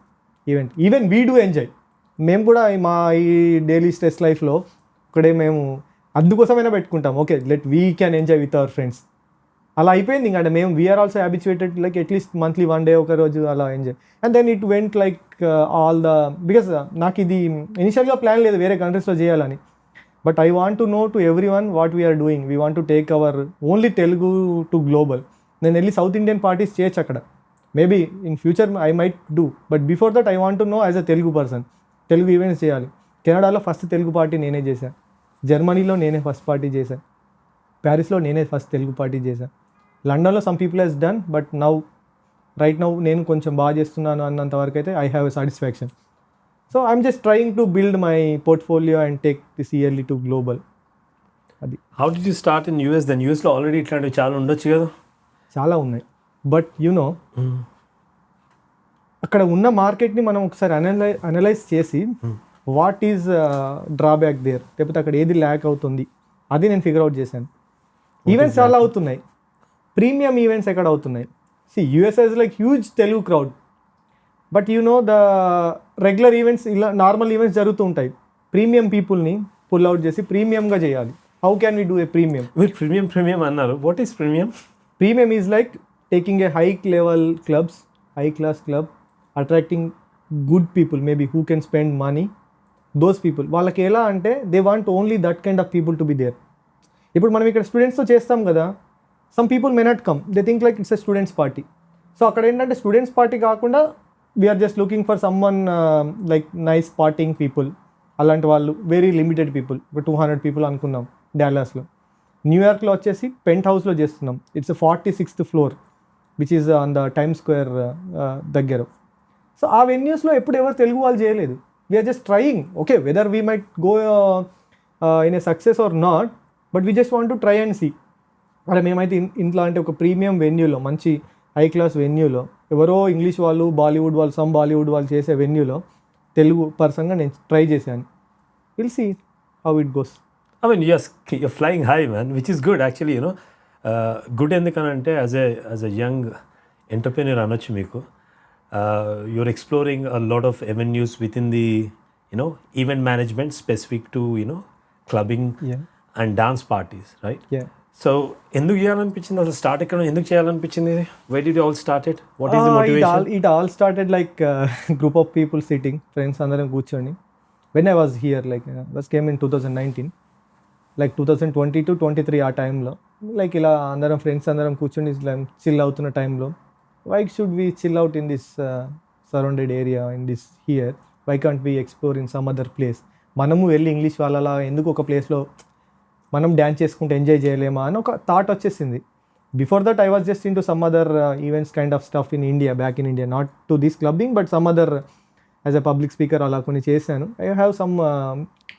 event. Even we do enjoy. మేము కూడా మా ఈ డైలీ స్ట్రెస్ లైఫ్లో ఒకడే మేము అందుకోసమైనా పెట్టుకుంటాం, okay let we can enjoy with our friends. అలా అయిపోయింది. ఇంకా మేము we're also habituated like at least monthly 1 day ఒక రోజు అలా enjoy. And then it went like all the, because నాకు ఇది ఇనిషియల్గా ప్లాన్ లేదు వేరే కంట్రీస్లో చేయాలని, but I want to know to every one what we're doing. We want to take our only Telugu to global. నేను వెళ్ళి సౌత్ ఇండియన్ పార్టీస్ చేయొచ్చు అక్కడ, maybe in future I might do, but before that I want to no as a Telugu person. Telugu events చేయాలి. కెనడాలో first Telugu party నేనే చేశాను, జర్మనీలో నేనే ఫస్ట్ పార్టీ చేశాను, ప్యారిస్లో నేనే ఫస్ట్ తెలుగు పార్టీ చేశాను, లండన్లో some people has done, but right now నేను కొంచెం బాగా చేస్తున్నాను అన్నంత వరకు అయితే I have a satisfaction. So I'm just trying to build my portfolio and take this yearly to global. అది how did you start in US? దెన్ యూఎస్లో ఆల్రెడీ ఇట్లాంటివి చాలా ఉండొచ్చు కదా? చాలా ఉన్నాయి, బట్ యునో అక్కడ ఉన్న మార్కెట్ని మనం ఒకసారి అనలైజ్ చేసి వాట్ ఈజ్ డ్రాబ్యాక్ దేర్, లేకపోతే అక్కడ ఏది ల్యాక్ అవుతుంది అది నేను ఫిగర్ అవుట్ చేశాను. ఈవెంట్స్ చాలా అవుతున్నాయి, ప్రీమియం ఈవెంట్స్ ఎక్కడ అవుతున్నాయి? See US is like huge Telugu crowd, but you know the regular events ఇలా నార్మల్ ఈవెంట్స్ జరుగుతూ ఉంటాయి. ప్రీమియం పీపుల్ని పుల్ అవుట్ చేసి ప్రీమియంగా చేయాలి. How can we do a premium? మీరు ప్రీమియం అన్నారు, what is premium? Premium is like taking a high level clubs, high class club, attracting good people maybe who can spend money. Those people వాళ్ళకి ఎలా అంటే they want only that kind of people to be there. ఇప్పుడు మనం ఇక్కడ స్టూడెంట్స్తో చేస్తాం కదా, some people may not come, they think like it's a students party. So అక్కడ ఏంటంటే స్టూడెంట్స్ పార్టీ కాకుండా we're just looking for some one like nice partying people. అలాంటి వాళ్ళు వెరీ లిమిటెడ్ పీపుల్, ఒక 200 people అనుకున్నాం డాలస్లో. న్యూయార్క్లో వచ్చేసి పెంట్ హౌస్లో చేస్తున్నాం. It's 46th floor which is on the Time Square దగ్గర. సో ఆ వెన్యూస్లో ఎప్పుడు ఎవరు తెలుగు వాళ్ళు చేయలేదు. We're just trying, okay whether we might go in a success or not, but we just want to try and see. అలా మేమైతే ఇంట్లో అంటే ఒక ప్రీమియం వెన్యూలో, మంచి హై క్లాస్ వెన్యూలో, ఎవరో ఇంగ్లీష్ వాళ్ళు, బాలీవుడ్ వాళ్ళు, సమ్ బాలీవుడ్ వాళ్ళు చేసే వెన్యూలో తెలుగు పర్సన్గా నేను ట్రై చేశాను. Will see how it goes. I mean, yes, you're flying high, man, which is good actually, you know. Good ఎందుకనంటే as a young entrepreneur అనొచ్చు మీకు. You're exploring a lot of avenues within the, you know, event management specific to, you know, clubbing and dance parties, right? Yeah. So ఎందుకు చేయాలనిపించింది అసలు? Start ఎక్కడ ఎందుకు చేయాలనిపించింది? Where did you all start it? What is the motivation? It all started like group of people sitting, friends అందరం కూర్చొని. When I was here, like was came in 2019, like 2020 to 23 ఆ టైంలో, like ఇలా అందరం friends అందరం కూర్చొని chill అవుతున్న టైంలో, why should we chill out in this surrounded area, in this here, why can't we explore in some other place? మనము వెళ్ళి ఇంగ్లీష్ వాళ్ళలా ఎందుకు ఒక ప్లేస్లో మనం డ్యాన్స్ చేసుకుంటే ఎంజాయ్ చేయలేమా అని ఒక థాట్ వచ్చేసింది. Before that I was just in to some other events kind of stuff in India, back in India, not to this clubbing but some other as a public speaker అలా కొన్ని చేశాను. I have some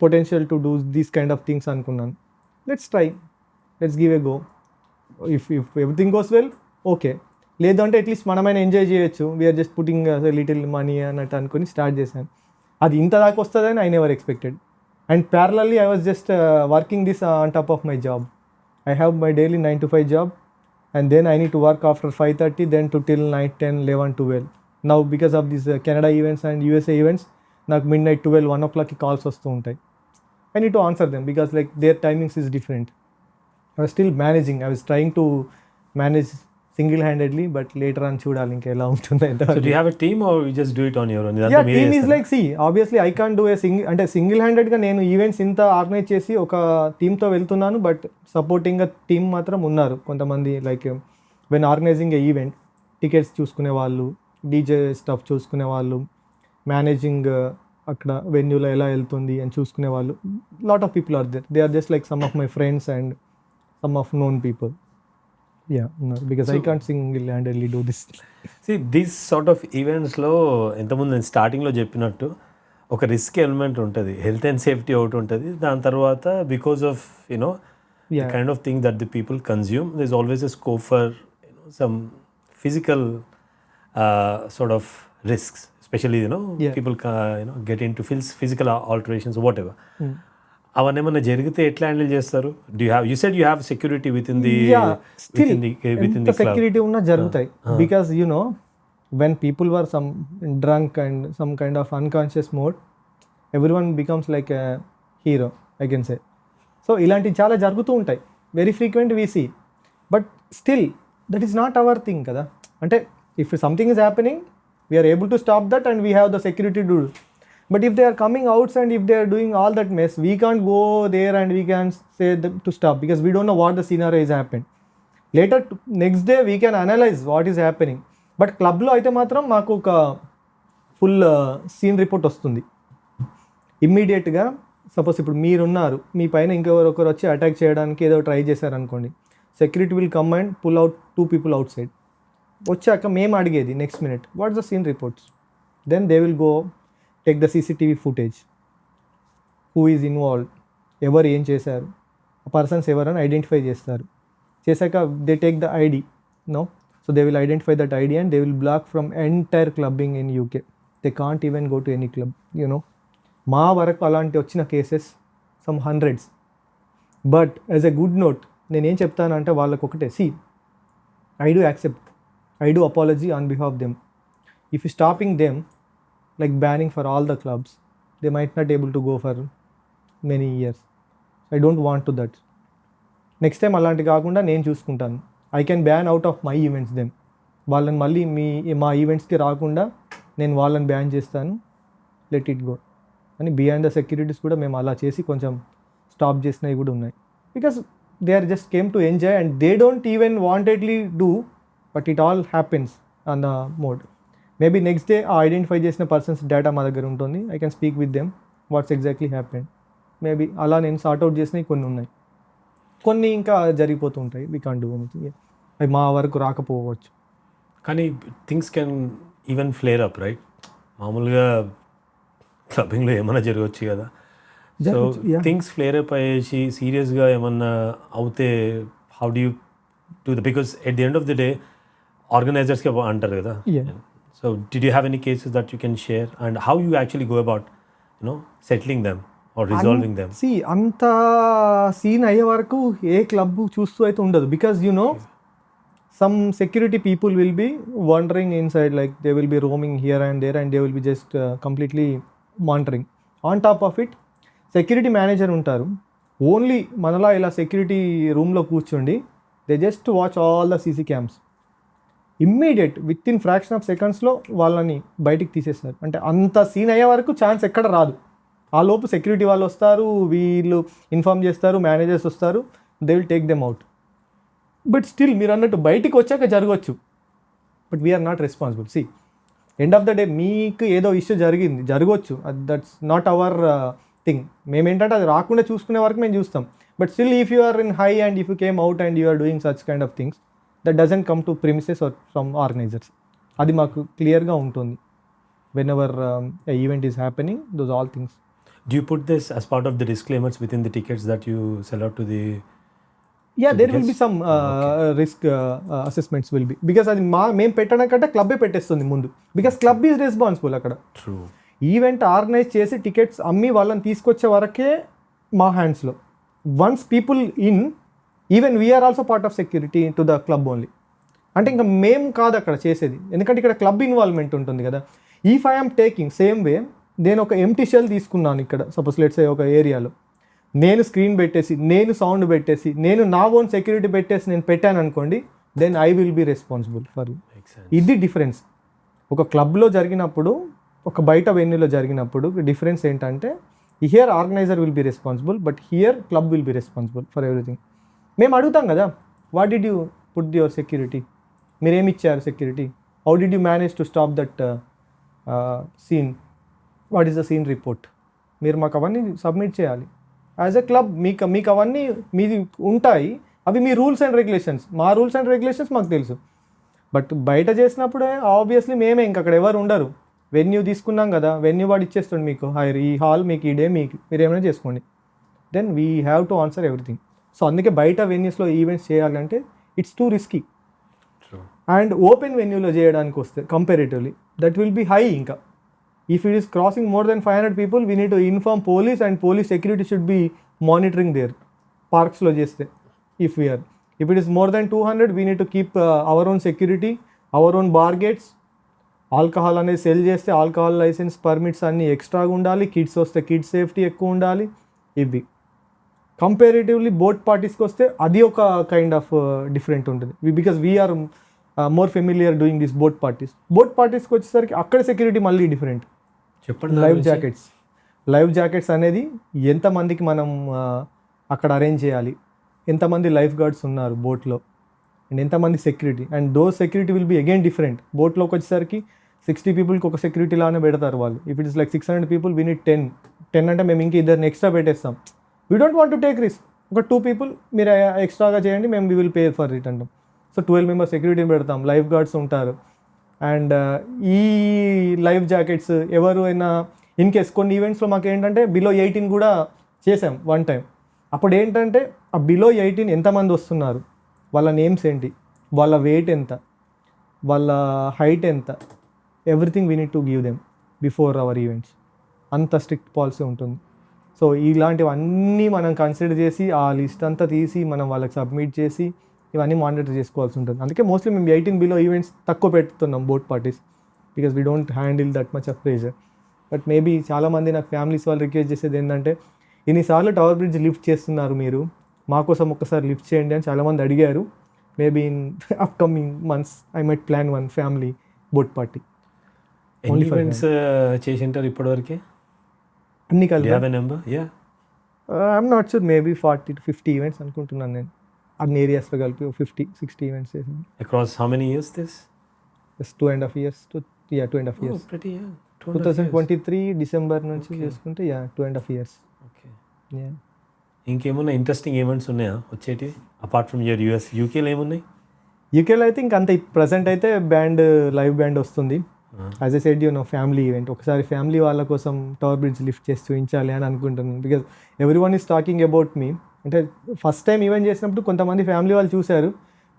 potential to do these kind of things అనుకున్నాను. Let's try, let's give a go. If everything goes well okay, లేదు అంటే at least మనమైనా enjoy చేయొచ్చు. We're just putting little money అన్నట్టు అనుకుని స్టార్ట్ చేశాను. అది ఇంత దాకా వస్తుందని I never expected. And parallelly I was just working this on top of my job. I have my daily 9 to 5 job, and then I need to work after 5:30 then to till night 10, 11, 12. Now because of this Canada events and USA events నాకు midnight 12, 1 o'clockకి calls వస్తూ ఉంటాయి. I need to answer them because like their timings is different. I was still managing. I was trying to manage single-handedly, but later on చూడాలి ఇంకా ఎలా ఉంటుంది. So do you have a team or you just do it on your own? Yeah, team is like, see, obviously I can't do a single-handedగా నేను events ఇంత organise చేసి ఒక టీమ్తో వెళ్తున్నాను, but supporting team మాత్రం ఉన్నారు కొంతమంది. Like when organizing a event, tickets చూసుకునే వాళ్ళు, డీజే స్టఫ్ చూసుకునే వాళ్ళు, మేనేజింగ్ అక్కడ వెన్యూలో ఎలా వెళ్తుంది అని చూసుకునే వాళ్ళు lot of people are there. They are just like some of my friends and some of known people. Yeah, because I can't single handedly do this. These sort of ఈవెంట్స్లో ఇంతకుముందు నేను స్టార్టింగ్లో చెప్పినట్టు ఒక రిస్క్ ఎలిమెంట్ ఉంటుంది, health and safety ఒకటి ఉంటుంది. దాని తర్వాత because of the kind of thing that the people consume, there's always a scope for some physical sort of risks, especially people get into physical alterations or whatever. అవన్నీ ఏమన్నా జరిగితే ఎట్లా handle చేస్తారు? You said you have security with in the security ఉన్న జరుగుతాయి. Because when people were some drunk and some kind of unconscious mode, everyone becomes like a hero, I can say. So ఇలాంటివి చాలా జరుగుతూ ఉంటాయి, very frequent we see. But still that is not our thing కదా. అంటే if something is happening, we're able to stop that and we have the security to do. But if they are coming outs and if they are doing all that mess, we can't go there and we can say to stop because we don't know what the scenery is happen. Later next day we can analyse what is happening. But క్లబ్లో అయితే మాత్రం మాకు ఒక full scene report వస్తుంది ఇమ్మీడియట్గా. Suppose ఇప్పుడు మీరున్నారు, మీ పైన ఇంకెవరొకరు వచ్చి అటాక్ చేయడానికి ఏదో ట్రై చేశారనుకోండి, security will come and pull out 2 people outside. వచ్చాక మేము అడిగేది next minute what's the scene reports. Then they will go take the CCTV footage, who is involved, ఎవరు ఏం చేశారు, ఆ పర్సన్స్ ఎవరని ఐడెంటిఫై చేస్తారు. చేశాక they take the ID. So they will identify that ID and they will block from entire clubbing in UK. They can't even go to any club. మా వరకు అలాంటి వచ్చిన cases some hundreds. But as a good note నేనేం చెప్తానంటే వాళ్ళకు ఒకటే, I do accept, I do apology on behalf them. If you stopping them like banning for all the clubs, they might not able to go for many years. I don't want to that. Next time అలాంటి కాకుండా నేను చూసుకుంటాను. I can ban out of my events them. వాళ్ళని మళ్ళీ మా ఈవెంట్స్కి రాకుండా నేను వాళ్ళని బ్యాన్ చేస్తాను. లెట్ ఇట్ గో అని బిహైండ్ ద సెక్యూరిటీస్ కూడా మేము అలా చేసి కొంచెం స్టాప్ చేసినవి కూడా ఉన్నాయి. Because they are just came to enjoy and they don't even wantedly do, but it all happens on the mode. Maybe next day ఆ ఐడెంటిఫై చేసిన పర్సన్స్ డేటా మా దగ్గర ఉంటుంది. I can speak with them what's exactly happen. Maybe అలా నేను sort out చేసినవి కొన్ని ఉన్నాయి, కొన్ని ఇంకా జరిగిపోతూ ఉంటాయి. We can't do anything. అవి మా వరకు రాకపోవచ్చు. కానీ things can even flare up, right? మామూలుగా క్లబ్బింగ్లో ఏమన్నా జరగవచ్చు కదా. సో థింగ్స్ ఫ్లేర్ అప్ అయ్యేసి సీరియస్గా ఏమన్నా అవుతే how do you do the, because at the end of the day ఆర్గనైజర్స్కి అంటారు కదా. So did you have any cases that you can share and how you actually go about settling them or resolving them? అంత scene అయ్యే వరకు a club చూస్తూ అయితే ఉండదు. Because some security people will be wandering inside, like they will be roaming here and there and they will be just completely monitoring. On top of it, security manager ఉంటారు. Only మనలా ఇలా security రూమ్లో కూర్చోండి, they just watch all the CC cams. Immediate with in fraction of సెకండ్స్లో వాళ్ళని బయటికి తీసేస్తారు. అంటే అంత సీన్ అయ్యే వరకు ఛాన్స్ ఎక్కడ రాదు. ఆ లోపు సెక్యూరిటీ వాళ్ళు వస్తారు, వీళ్ళు ఇన్ఫార్మ్ చేస్తారు, మేనేజర్స్ వస్తారు, they will take them out. But still మీరు అన్నట్టు బయటికి వచ్చాక జరగవచ్చు, but we're not responsible. End of the day మీకు ఏదో ఇష్యూ జరగవచ్చు, దట్స్ నాట్ అవర్ థింగ్. మేమేంటంటే అది రాకుండా చూసుకునే వరకు మేము చూస్తాం. But still if you are in high and if you came out and you are doing such kind of things, that doesn't come to premises or from organizers. అది మాకు క్లియర్గా ఉంటుంది whenever event is happening, those all things. Do you put this as part of the disclaimers within the tickets that you sell out to the? Yeah, there will be some risk assessments will be, because అది మేము పెట్టడం కంటే క్లబ్బే పెట్టేస్తుంది ముందు, because club is responsible. అక్కడ event organize చేసి tickets అమ్మి వాళ్ళని తీసుకొచ్చే వరకే మా హ్యాండ్స్లో. Once people in, even we're also part of security to the club only. అంటే ఇంకా మేము కాదు అక్కడ చేసేది, ఎందుకంటే ఇక్కడ క్లబ్ ఇన్వాల్వ్మెంట్ ఉంటుంది కదా. If I'm taking same way, నేను ఒక ఎంప్టీ షెల్ తీసుకున్నాను ఇక్కడ, సపోజ్ లెట్స్ సే ఒక ఏరియాలో, నేను స్క్రీన్ పెట్టేసి, నేను సౌండ్ పెట్టేసి, నేను నా ఓన్ సెక్యూరిటీ పెట్టేసి నేను పెట్టాను అనుకోండి, then I will be responsible for. ఇది డిఫరెన్స్. ఒక క్లబ్లో జరిగినప్పుడు, ఒక బయట వెన్యూలో జరిగినప్పుడు డిఫరెన్స్ ఏంటంటే, here organizer will be responsible, but here club will be responsible for everything. మేము అడుగుతాం కదా, what did you put your security, మీరేమి ఇచ్చారు security, how did you manage to stop that scene. What is the scene report, మీరు మాకు అవన్నీ submit చేయాలి. As a club మీకు అవన్నీ మీది ఉంటాయి, అవి మీ రూల్స్ అండ్ రెగ్యులేషన్స్. మా రూల్స్ అండ్ రెగ్యులేషన్స్ మాకు తెలుసు. బట్ బయట చేసినప్పుడే ఆబ్వియస్లీ మేమే, ఇంక అక్కడ ఎవరు ఉండరు. వెన్యూ తీసుకున్నాం కదా, వెన్యూ వాడు ఇచ్చేస్తుంది మీకు, ఈ హాల్ మీకు, ఈ డే మీకు, మీరు ఏమైనా చేసుకోండి. Then we have to answer everything. So అందుకే బయట వెన్యూస్లో ఈవెంట్స్ చేయాలంటే it's too risky. And open వెన్యూలో చేయడానికి వస్తే comparatively that will be high. ఇంకా if it is crossing more than 500 people, we need to inform police, and police security should be monitoring there. పార్క్స్లో చేస్తే if it is more than 200, we need to keep our own security, our own bar gates. Alcohol అనేది cell చేస్తే alcohol licence, permits అన్నీ ఎక్స్ట్రాగా ఉండాలి. Kids వస్తే kids safety ఎక్కువ ఉండాలి. ఇవి కంపారిటివ్లీ బోట్ పార్టీస్కి వస్తే అది ఒక కైండ్ ఆఫ్ డిఫరెంట్ ఉంటుంది. Because we're more familiar doing this boat parties. Boat పార్టీస్కి వచ్చేసరికి అక్కడ సెక్యూరిటీ మళ్ళీ డిఫరెంట్. చెప్పండి. లైవ్ జాకెట్స్ అనేది ఎంతమందికి మనం అక్కడ అరేంజ్ చేయాలి, ఎంతమంది లైఫ్ గార్డ్స్ ఉన్నారు బోట్లో, అండ్ ఎంతమంది security, and those security will be again different. బోట్లోకి వచ్చేసరికి 60 peopleకి ఒక సెక్యూరిటీ లానే పెడతారు వాళ్ళు. If it is like 600 people, we need 10 అంటే మేము ఇంక ఇద్దరిని ఎక్స్ట్రా పెట్టేస్తాం. We don't want to take risk. ఒక 2 people మీరు ఎక్స్ట్రాగా చేయండి, మేము we will pay for it అంటాం. సో 12 members సెక్యూరిటీని పెడతాం, లైఫ్ గార్డ్స్ ఉంటారు. అండ్ ఈ లైఫ్ జాకెట్స్ ఎవరైనా ఇన్ కేస్ కొన్ని ఈవెంట్స్లో మాకు ఏంటంటే బిలో 18 కూడా చేసాం వన్ టైం. అప్పుడు ఏంటంటే ఆ బిలో 18 ఎంతమంది వస్తున్నారు, వాళ్ళ నేమ్స్ ఏంటి, వాళ్ళ వెయిట్ ఎంత, వాళ్ళ హైట్ ఎంత, everything we need to give them before our events. అంత స్ట్రిక్ట్ పాలసీ ఉంటుంది. సో ఇలాంటివన్నీ మనం కన్సిడర్ చేసి ఆ లిస్ట్ అంతా తీసి మనం వాళ్ళకి సబ్మిట్ చేసి ఇవన్నీ మానిటర్ చేసుకోవాల్సి ఉంటుంది. అందుకే మోస్ట్లీ మేము 18 బిలో ఈవెంట్స్ తక్కువ పెడుతున్నాం boat parties, because we don't handle that much of pressure. But maybe చాలామంది నాకు ఫ్యామిలీస్ వాళ్ళు రిక్వెస్ట్ చేసేది ఏంటంటే, ఇన్నిసార్లు టవర్ బ్రిడ్జ్ లిఫ్ట్ చేస్తున్నారు మీరు, మా కోసం ఒక్కసారి లిఫ్ట్ చేయండి అని చాలామంది అడిగారు. Maybe in upcoming months I might plan one family boat party. ఎన్ని ఈవెంట్స్ చేసింటారు ఇప్పటివరకే? అన్ని కలిపి I'm not sure, maybe 40 to 50 events అనుకుంటున్నాను నేను. అన్ని ఏరియాస్లో కలిపి 50-60 ఈవెంట్స్ చేసాను. Across how many years this? Just 2.5 years to 2.5 years. 2023 December నుంచి చూసుకుంటే 2.5 years. ఓకే. ఇంకేమన్నా ఇంట్రెస్టింగ్ ఈవెంట్స్ ఉన్నాయా వచ్చేటివి అపార్ట్ ఫ్రమ్ యువర్ యూఎస్? యూకేలో ఏమున్నాయి? యూకేలో అయితే ఇంకా అంత ప్రజెంట్ అయితే లైవ్ బ్యాండ్ వస్తుంది. As I said family event. ఒకసారి ఫ్యామిలీ వాళ్ళ కోసం టవర్ బ్రిడ్జ్ లిఫ్ట్ చేసి చూపించాలి అని అనుకుంటున్నాను. Because everyone is talking about me. అంటే ఫస్ట్ టైం ఈవెంట్ చేసినప్పుడు కొంతమంది ఫ్యామిలీ వాళ్ళు చూశారు,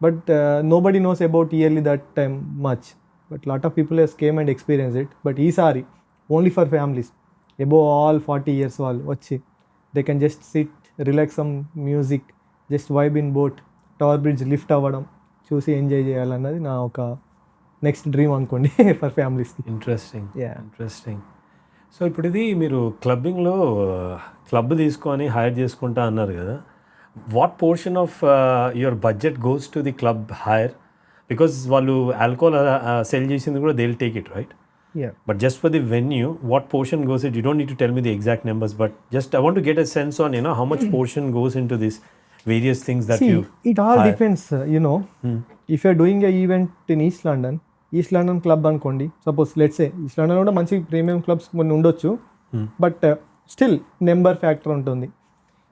but nobody knows about yearly that time much. But lot of people has came and experience it. But ఈసారి only for families above all 40 years వాళ్ళు వచ్చి they can just SIT, relax, some music, just vibe in boat, tower bridge lift అవ్వడం చూసి enjoy చేయాలన్నది నా ఒక next dream అనుకోండి for ఫ్యామిలీస్కి. ఇంట్రెస్టింగ్. సో ఇప్పుడు ఇది మీరు క్లబ్బింగ్లో క్లబ్ తీసుకొని హైర్ చేసుకుంటా అన్నారు కదా, what portion of your budget goes to the club hire? Because వాళ్ళు ఆల్కహాల్ సెల్ చేసింది కూడా they will take it, right? But just for the venue, what portion goes it? You don't need to tell me the exact numbers, but just I want to get a sense on how much portion goes into this various things that you it all hire. Depends, if you're doing a event in East London club అనుకోండి, suppose let's say East London కూడా మంచి premium clubs కొన్ని ఉండొచ్చు, but still number factor ఉంటుంది.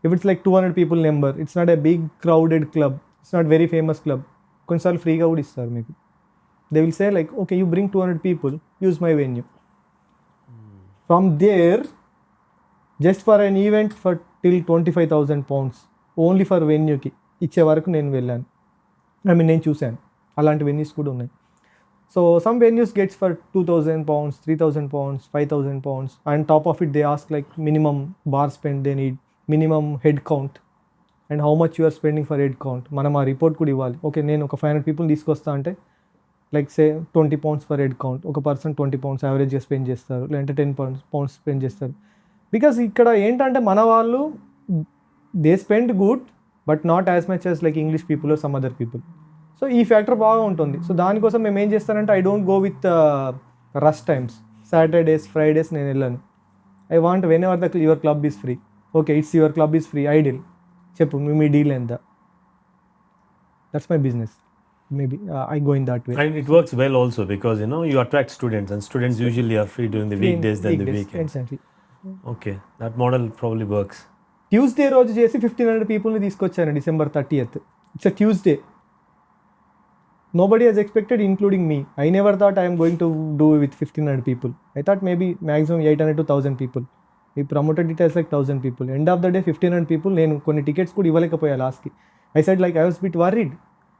If it's like 200 people number, it's not a big crowded club, it's not very famous club, కొన్నిసార్లు ఫ్రీగా కూడా ఇస్తారు మీకు. They will say like, okay, you bring 200 people, use my venue. From there, just for an event for till 25,000 pounds, only for వెన్యూకి ఇచ్చే వరకు నేను వెళ్ళాను. నేను చూశాను, అలాంటి వెన్యూస్ కూడా ఉన్నాయి. So some venues gets for 2,000 pounds, 3,000 pounds, 5,000 pounds, and top of it they ask like minimum bar spend they need, minimum head count, and how much you are spending for head count. మనం ఆ report కూడా ఇవ్వాలి. Okay, నేను ఒక 500 people తీసుకొస్తా అంటే like say 20 pounds for head count, ఒక person 20 pounds యావరేజ్గా స్పెండ్ చేస్తారు, లేదంటే 10 pounds స్పెండ్ చేస్తారు. బికాస్ ఇక్కడ ఏంటంటే మన వాళ్ళు they spend good, but not as much as like English people or some other people. So ఈ ఫ్యాక్టర్ బాగా ఉంటుంది. సో దానికోసం మేము ఏం చేస్తానంటే I don't go with rush times. Saturdays, Fridays నేను వెళ్ళాను. I want whenever your club is free, okay it's your club is free, ideal చెప్పు మీ డీల్ ఎంత, that's my business. maybe I go in that way. And it works well also because you attract students, and students usually are free during the weekdays than the weekends. Exactly. Okay, that model probably works. Tuesday రోజు చేసి 1,500 పీపుల్ని తీసుకొచ్చాను December 30th. It's a Tuesday. Nobody has expected, including me. I never thought I am going to do with 1,500 people. I thought maybe maximum 800 to 1,000 people. We promoted it as like 1,000 people. End of the day, 1,500 people. నేను కొన్ని tickets కూడా ఇవ్వలేకపోయా లాస్ట్కి. I said like I was bit worried.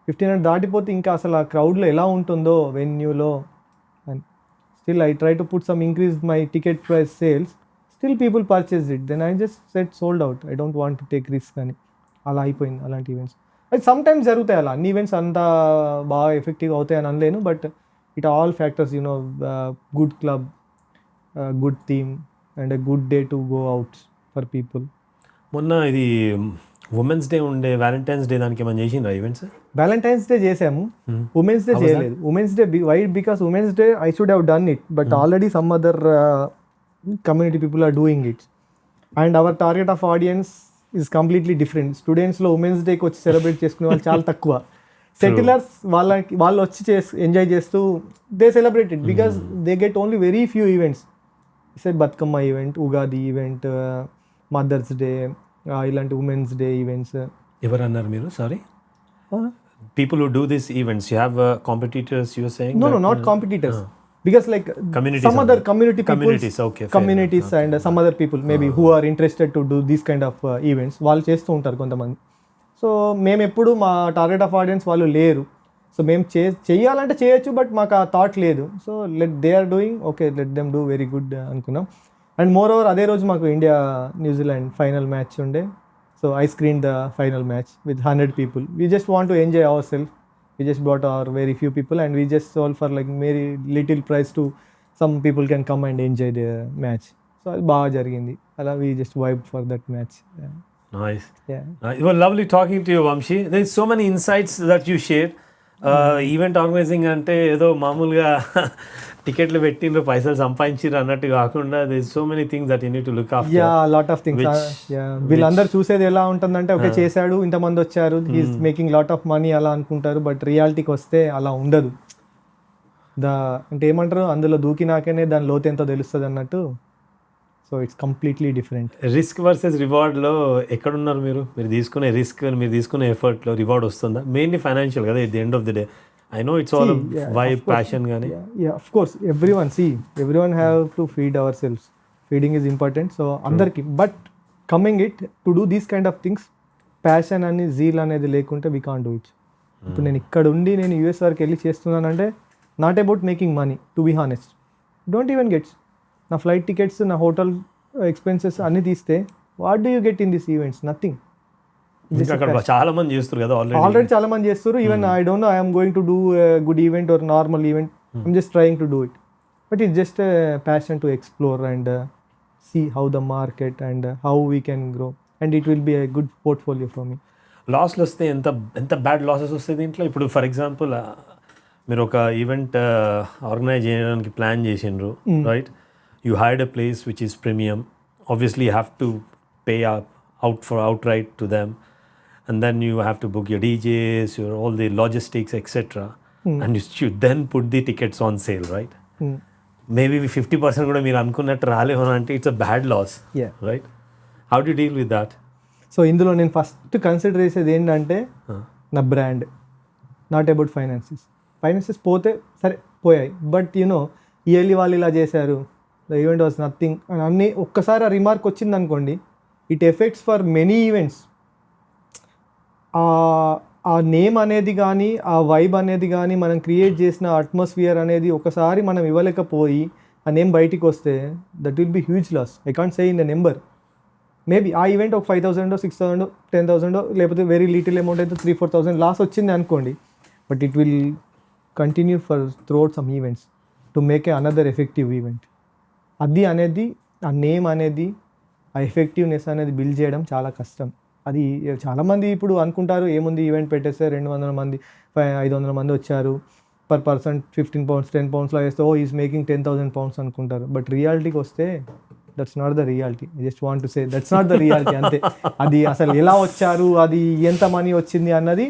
1,500 దాటిపోతే ఇంకా అసలు ఆ క్రౌడ్లో ఎలా ఉంటుందో వెన్యూలో. And still I try to put some increase my ticket price sales. Still people purchased it. Then I just said sold out. I don't want to take risk అని. అలా అయిపోయింది అలాంటి ఈవెంట్స్. అది సమ్టైమ్స్ జరుగుతాయి అలా. అన్ని ఈవెంట్స్ అంతా బాగా ఎఫెక్టివ్ అవుతాయి అని అనలేను, but it all factors good club, good theme and a good day to go out for people. మొన్న ఇది ఉమెన్స్ డే ఉండే, వ్యాలంటైన్స్ డే దానికి ఏమైనా చేసిండ్రా ఈవెంట్స్? వ్యాలంటైన్స్ డే చేసాము, ఉమెన్స్ డే చేయలేదు. Women's Day why? Because Women's Day I should have done it, but already some other community people are doing it and our target of audience is completely different. స్టూడెంట్స్లో Women's డేకి వచ్చి celebrate చేసుకునే వాళ్ళు చాలా తక్కువ. Settlers వాళ్ళు వచ్చి enjoy చేస్తూ they celebrated because they get only very few events. Say Bathukamma event, Ugadi event, mother's day, ఇలాంటి ఉమెన్స్ డే ఈవెంట్స్. ఎవరు అన్నారు మీరు? Sorry, people who do these events, you have competitors, you are saying? No, not competitors. Because like Communities some other communities, okay, communities and some other people maybe who are interested to do these kind of events, వాళ్ళు చేస్తూ ఉంటారు కొంతమంది. So మేము ఎప్పుడు మా target of audience వాళ్ళు లేరు. So మేము చేయాలంటే చేయొచ్చు, బట్ మాకు ఆ థాట్ లేదు. So they are doing, okay let them do very good అనుకున్నాం. అండ్ మోర్ ఓవర్ అదే రోజు మాకు ఇండియా న్యూజిలాండ్ ఫైనల్ మ్యాచ్ ఉండే. So I screened the final match with 100 people. We just want to enjoy ourselves. We just brought our very few people and we just sold for like very little price to some people can come and enjoy the match. So అది బాగా జరిగింది అలా. We just vibed for that match. Nice. Yeah. It was lovely talking to you, Vamshi. There is so many insights that you shared. Event organizing అంటే ఏదో మామూలుగా టికెట్లు పెట్టిండ్రు, పైసలు సంపాదించారు అన్నట్టు కాకుండా there is so many things that you need to look after. Yeah, lot of things. వీళ్ళందరూ చూసేది ఎలా ఉంటుందంటే ఓకే చేశాడు, ఇంతమంది వచ్చారు, he's making lot of money అలా అనుకుంటారు. బట్ రియాలిటీకి వస్తే అలా ఉండదు. అంటే ఏమంటారు, అందులో దూకినాకనే దాని లోతు ఎంతో తెలుస్తుంది అన్నట్టు. So it's completely different. Risk versus రివార్డ్లో ఎక్కడున్నారు మీరు? మీరు తీసుకునే రిస్క్, మీరు తీసుకునే ఎఫర్ట్లో రివార్డ్ వస్తుందా? మెయిన్లీ ఫైనాన్షియల్ కదా, at the end of the day. I know it's all vibe, passion gaani. Yeah, of course. Everyone have to feed ourselves. Feeding is important. So andarki, but coming it to do these kind of things, passion ani zeal anedi lekunte we can't do it. ఇప్పుడు నేను ఇక్కడ ఉండి నేను US వరకు వెళ్ళి చేస్తున్నానంటే not about making money, to be honest. Don't even gets నా flight tickets, నా హోటల్ ఎక్స్పెన్సెస్ అన్ని తీస్తే what do you get in this events? Nothing. చాలా మంది చేస్తారు కదా ఆల్రెడీ చాలా మంది చేస్తారు. Even I don't know I'm going to do good event or normal event. I'm just trying to do it, but it's just passion to explore and see how the market and how we can grow and it will be a good portfolio for me. లాస్లు వస్తే ఎంత bad losses వస్తాయి దీంట్లో? ఇప్పుడు for example మీరు ఒక event organise చేయడానికి plan చేసిండ్రు, right? You hired a place which is premium. Obviously you have to pay outright to them. And then you have to book your DJs, all the logistics, etc. And you should then put the tickets on sale, right? Maybe 50% కూడా మీరు అనుకున్నట్టు రాలేమని అంటే it's a bad loss, right? How do deal with that? సో ఇందులో నేను first consider చేసేది ఏంటంటే నా బ్రాండ్, నాట్ అబౌట్ ఫైనాన్సెస్ పోతే సరే పోయాయి, బట్ ఇయర్లీ వాళ్ళు ఇలా చేశారు, ద ఈవెంట్ వాజ్ నథింగ్ అని అన్నీ ఒక్కసారి ఆ రిమార్క్ వచ్చింది అనుకోండి, it effects for many events. ఆ నేమ్ అనేది కానీ, ఆ వైబ్ అనేది కానీ, మనం క్రియేట్ చేసిన అట్మాస్ఫియర్ అనేది ఒకసారి మనం ఇవ్వలేకపోయి ఆ నేమ్ బయటికి వస్తే that will be huge loss. I can't say in the number. Maybe ఆ ఈవెంట్ ఒక 5,000 6,000 10,000 లేకపోతే వెరీ లిటిల్ అమౌంట్ అయితే 3,000-4,000 లాస్ వచ్చింది అనుకోండి, but it will continue for throughout some events to make a another effective event. అది అనేది, ఆ name అనేది, ఆ ఎఫెక్టివ్నెస్ అనేది బిల్డ్ చేయడం చాలా కష్టం. అది చాలామంది ఇప్పుడు అనుకుంటారు ఏముంది ఈవెంట్ పెట్టేస్తే 200 మంది 500 మంది వచ్చారు, పర్ పర్సన్ 15 pounds 10 pounds వేస్తే ఈజ్ మేకింగ్ 10,000 pounds అనుకుంటారు. బట్ రియాలిటీకి వస్తే that's not the reality. I just want to say that's not the reality. అంతే. అది అసలు ఎలా వచ్చారు, అది ఎంత మనీ వచ్చింది అన్నది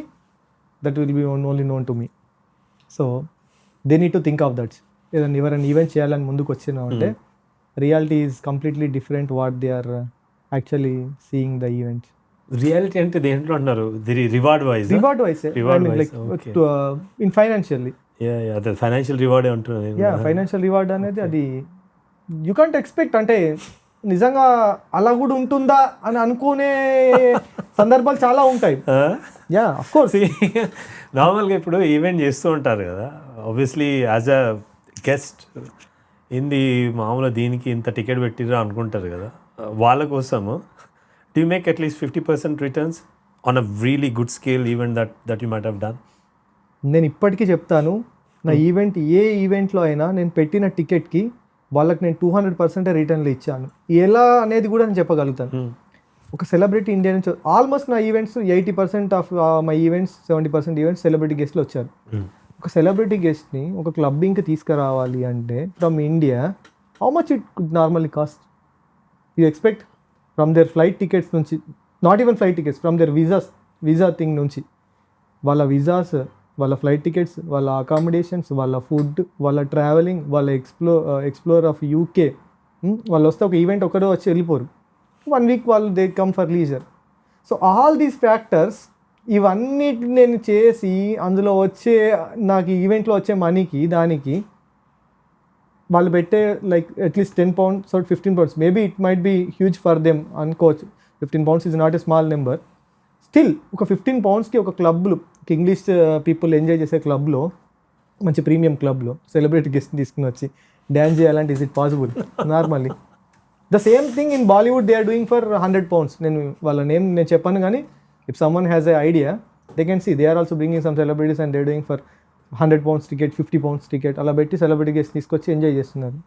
that will be only known to me. So they need to think of that's. ఏదైనా ఎవరైనా ఈవెంట్ చేయాలని ముందుకు వచ్చినామంటే reality is completely different what they are actually seeing the events. Reality అంటే దేంట్లో అంటున్నారు? Reward wise like in financially. అదే financial reward అంటున్నారు. ఫైనాన్షియల్ రివార్డ్ అనేది అది యూ కాంట్ ఎక్స్పెక్ట్. అంటే నిజంగా అలా కూడా ఉంటుందా అని అనుకునే సందర్భాలు చాలా ఉంటాయి. Yeah of course. నార్మల్గా ఇప్పుడు ఈవెంట్ చేస్తూ ఉంటారు కదా, ఆబ్వియస్లీ యాజ్ అ గెస్ట్ ఏంది మామూలుగా దీనికి ఇంత టికెట్ పెట్టిర్రా అనుకుంటారు కదా, వాళ్ళ కోసము do you make at least 50% returns on a really good scale event that you might have done? నేను ఇప్పటికీ చెప్తాను, నా ఈవెంట్ ఏ ఈవెంట్లో అయినా నేను పెట్టిన టికెట్కి వాళ్ళకి నేను 200% రిటర్న్లు ఇచ్చాను. ఎలా అనేది కూడా నేను చెప్పగలుగుతాను. ఒక సెలబ్రిటీ ఇండియా నుంచి ఆల్మోస్ట్ నా events 80% of my events 70% events celebrity గెస్ట్లు వచ్చారు. ఒక సెలబ్రిటీ గెస్ట్ని ఒక క్లబ్బింగ్కి తీసుకురావాలి అంటే from India how much it could normally cost? You expect from there flight tickets నుంచి, not even flight tickets, from there visa thing నుంచి, వాళ్ళ వీసాస్, వాళ్ళ ఫ్లైట్ టికెట్స్, వాళ్ళ అకామిడేషన్స్, వాళ్ళ ఫుడ్, వాళ్ళ ట్రావెలింగ్, వాళ్ళ ఎక్స్ప్లోర్ ఆఫ్ యూకే. వాళ్ళు వస్తే ఒక ఈవెంట్ ఒకటో వచ్చి వెళ్ళిపోరు, 1 week వాళ్ళు they come for leisure. So all these factors ఇవన్నిటిని నేను చేసి అందులో వచ్చే నాకు ఈవెంట్లో వచ్చే మనీకి దానికి వాళ్ళు పెట్టే like at least 10 pounds or 15 pounds, maybe it might be huge for them అనుకోవచ్చు. 15 pounds is not a small number. Still ఒక 15 poundsకి ఒక క్లబ్లో, ఇంగ్లీష్ పీపుల్ ఎంజాయ్ చేసే క్లబ్లో, మంచి ప్రీమియం క్లబ్లో సెలబ్రిటీ గెస్ట్ తీసుకుని వచ్చి డ్యాన్స్ చేయాలంటే is it possible? Normally the same thing in Bollywood they are doing for 100 pounds. నేను వాళ్ళ నేమ్ నేను చెప్పాను, కానీ if someone has a idea they can see they are also bringing some celebrities and they are doing for 100 pounds ticket, 50 pounds ticket అలా పెట్టి celebrity guest తీసుకొచ్చి enjoy చేస్తున్నారు.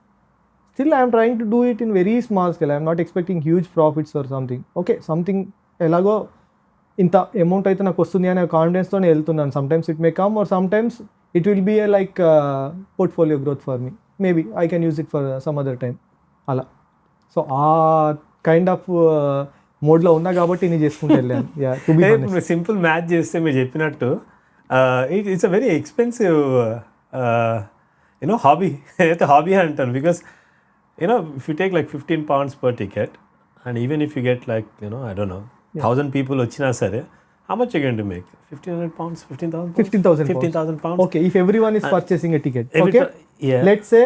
Still I'm trying to do it in very small scale. I'm not expecting huge profits or something. Okay, something ఎలాగో ఇంత amount అయితే నాకు వస్తుంది అనే కాన్ఫిడెన్స్తోనే వెళ్తున్నాను. Sometimes it may come or sometimes it will be a like portfolio growth for me. Maybe I can use it for some other time అలా. So ఆ కైండ్ ఆఫ్ మోడ్లో ఉన్నా కాబట్టి నేను చేసుకుంటూ వెళ్ళాను. సింపుల్ మ్యాచ్ చేస్తే మీరు చెప్పినట్టు it's a very expensive hobby. It's a hobby అంటాను, because if you take like 15 pounds per ticket and even if you get like I don't know 1,000 people వచ్చినా సరే, how much are you going to make? 1,500 pounds, 15,000 pounds. Okay, if everyone is purchasing a ticket, okay, let's say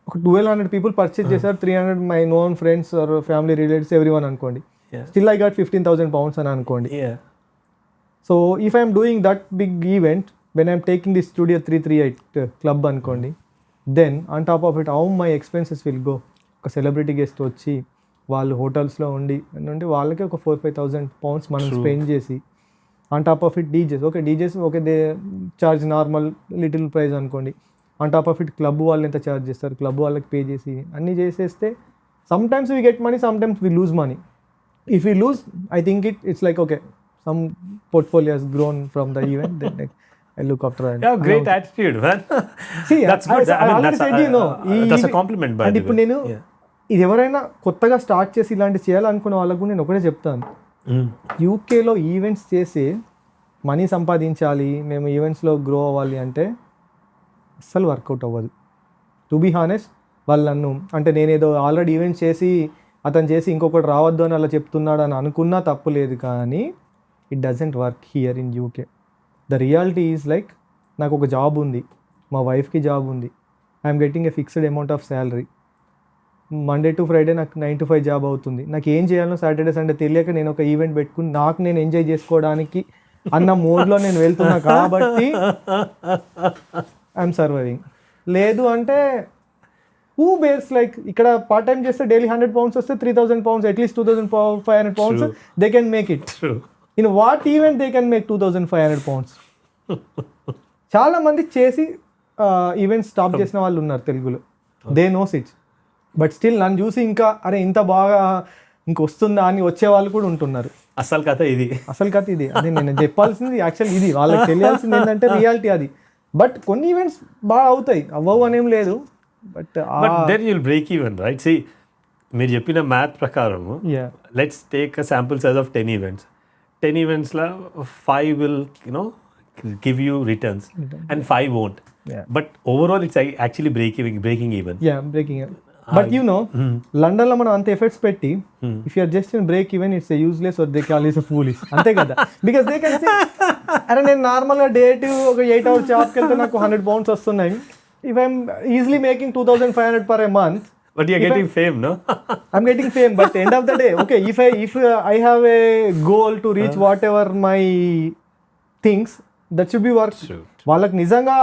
1,200 people purchase చేశారు, 300 my known friends or family relatives everyone అనుకోండి, still I got 15,000 pounds అని అనుకోండి. So if I'm doing that big event when I'm taking the studio 338 club అనుకోండి, then on top of it how my expenses will go. ఒక celebrity guest వచ్చి వాళ్ళు హోటల్స్లో ఉండి వాళ్ళకి ఒక 4,000-5,000 pounds మనం స్పెండ్ చేసి, on top of it DJs, okay they charge normal little price అనుకోండి, on top of it club వాళ్ళు ఎంత ఛార్జ్ చేస్తారు, క్లబ్ వాళ్ళకి పే చేసి అన్నీ చేసేస్తే some times we get money, some times we lose money. If we lose, I think it's like okay, some portfolio has grown from the event, then I look after it. Yeah, great attitude, man. See, that's good. I already said, that's a compliment by the way. ఇప్పుడు నేను ఇది ఎవరైనా కొత్తగా start చేసి ఇలాంటి చేయాలనుకునే వాళ్ళకు నేను ఒకటే చెప్తాను, యూకేలో ఈవెంట్స్ చేసి మనీ సంపాదించాలి, మేము ఈవెంట్స్లో గ్రో అవ్వాలి అంటే అస్సలు వర్కౌట్ అవ్వదు. టు బీ హానెస్ట్, వాళ్ళు నన్ను అంటే నేనేదో ఆల్రెడీ ఈవెంట్స్ చేసి అతను చేసి ఇంకొకటి రావద్దు అని అలా చెప్తున్నాడు అని అనుకున్నా తప్పు లేదు, కానీ it doesn't work here in UK. The reality is like, నాకు ఒక జాబ్ ఉంది, మా వైఫ్కి జాబ్ ఉంది, I'm getting a fixed amount of salary, Monday to Friday నాకు 9 to 5 జాబ్ అవుతుంది. నాకు ఏం చేయాలో సాటర్డే సండే తెలియక నేను ఒక ఈవెంట్ పెట్టుకుని నాకు నేను ఎంజాయ్ చేసుకోవడానికి అన్న మోడ్లో నేను వెళ్తున్నా కాబట్టి ఐఎమ్ సర్వైవింగ్. లేదు అంటే హూ బేర్స్ లైక్ ఇక్కడ పార్ట్ టైం చేస్తే డైలీ 100 pounds వస్తే 3,000 pounds, at least 2,500 pounds they can make it. In what event they can make 2,500 pounds? చాలా మంది చేసి ఈవెంట్స్ స్టాప్ చేసిన వాళ్ళు ఉన్నారు తెలుగులో, they knows it. But still నన్ను చూసి ఇంకా అరే ఇంత బాగా ఇంకొస్తుందా అని వచ్చే వాళ్ళు కూడా ఉంటున్నారు. అసలు కథ ఇది, అదే నేను చెప్పాల్సింది యాక్చువల్ ఇది, వాళ్ళకి తెలియాల్సింది ఏంటంటే రియాలిటీ అది. బట్ కొన్ని ఈవెంట్స్ బాగా అవుతాయి, అవ్వవు అనేం లేదు. But then you'll break even, right? See, మీరు చెప్పిన మ్యాథ్ ప్రకారం let's take a sample size of 10 events. 10 eventsలో 5 will give you returns, and 5 won't. Yeah. But overall, it's actually breaking even. Yeah, breaking it. But you know, లండన్లో మనం అంత efforts పెట్టి if you're just in break even it's useless or they call is foolish అంతే కదా. Because they can say అరే నేను నార్మల్గా date ఒక 8 hours జాబ్కి వెళ్తే నాకు 100 pounds వస్తున్నాయి. If I'm easily making 2,500 per a month. But you're getting fame, no? I'm getting fame, but end of the day, okay, if I have a goal to reach whatever my things, that should be work. True. వాళ్ళకి నిజంగా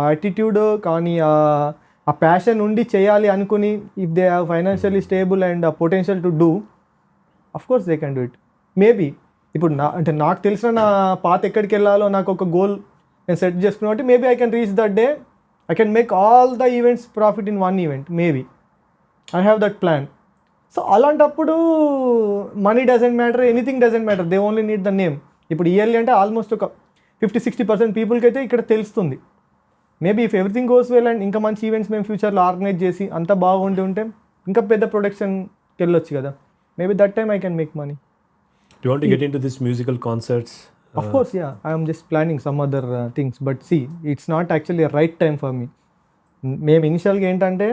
attitude కానీ ఆ passion ఉండి చేయాలి అనుకుని if they have financially stable and potential to do, of course they can do it. Maybe ఇప్పుడు అంటే నాకు తెలిసిన నా పాత ఎక్కడికి వెళ్ళాలో నాకు ఒక గోల్ నేను సెట్ చేసుకున్నా అంటే maybe I can reach that day, I can make all the events profit in 1 event, మేబీ I have that plan. So అలాంటప్పుడు money doesn't matter, anything doesn't matter, they only need the name. ఇప్పుడు yearly అంటే almost ఒక 50-60% పీపుల్కి అయితే ఇక్కడ తెలుస్తుంది. Maybe if everything goes well and ఇంకా మంచి ఈవెంట్స్ మేము ఫ్యూచర్లో ఆర్గనైజ్ చేసి అంతా బాగుండి ఉంటే ఇంకా పెద్ద ప్రొడక్షన్కి వెళ్ళొచ్చు కదా. Maybe that time I can make money. Do you want to get into this musical concerts? Of course, yeah. I am just planning some other things. But see, it's not actually a right time for me. మేము ఇనిషియల్గా ఏంటంటే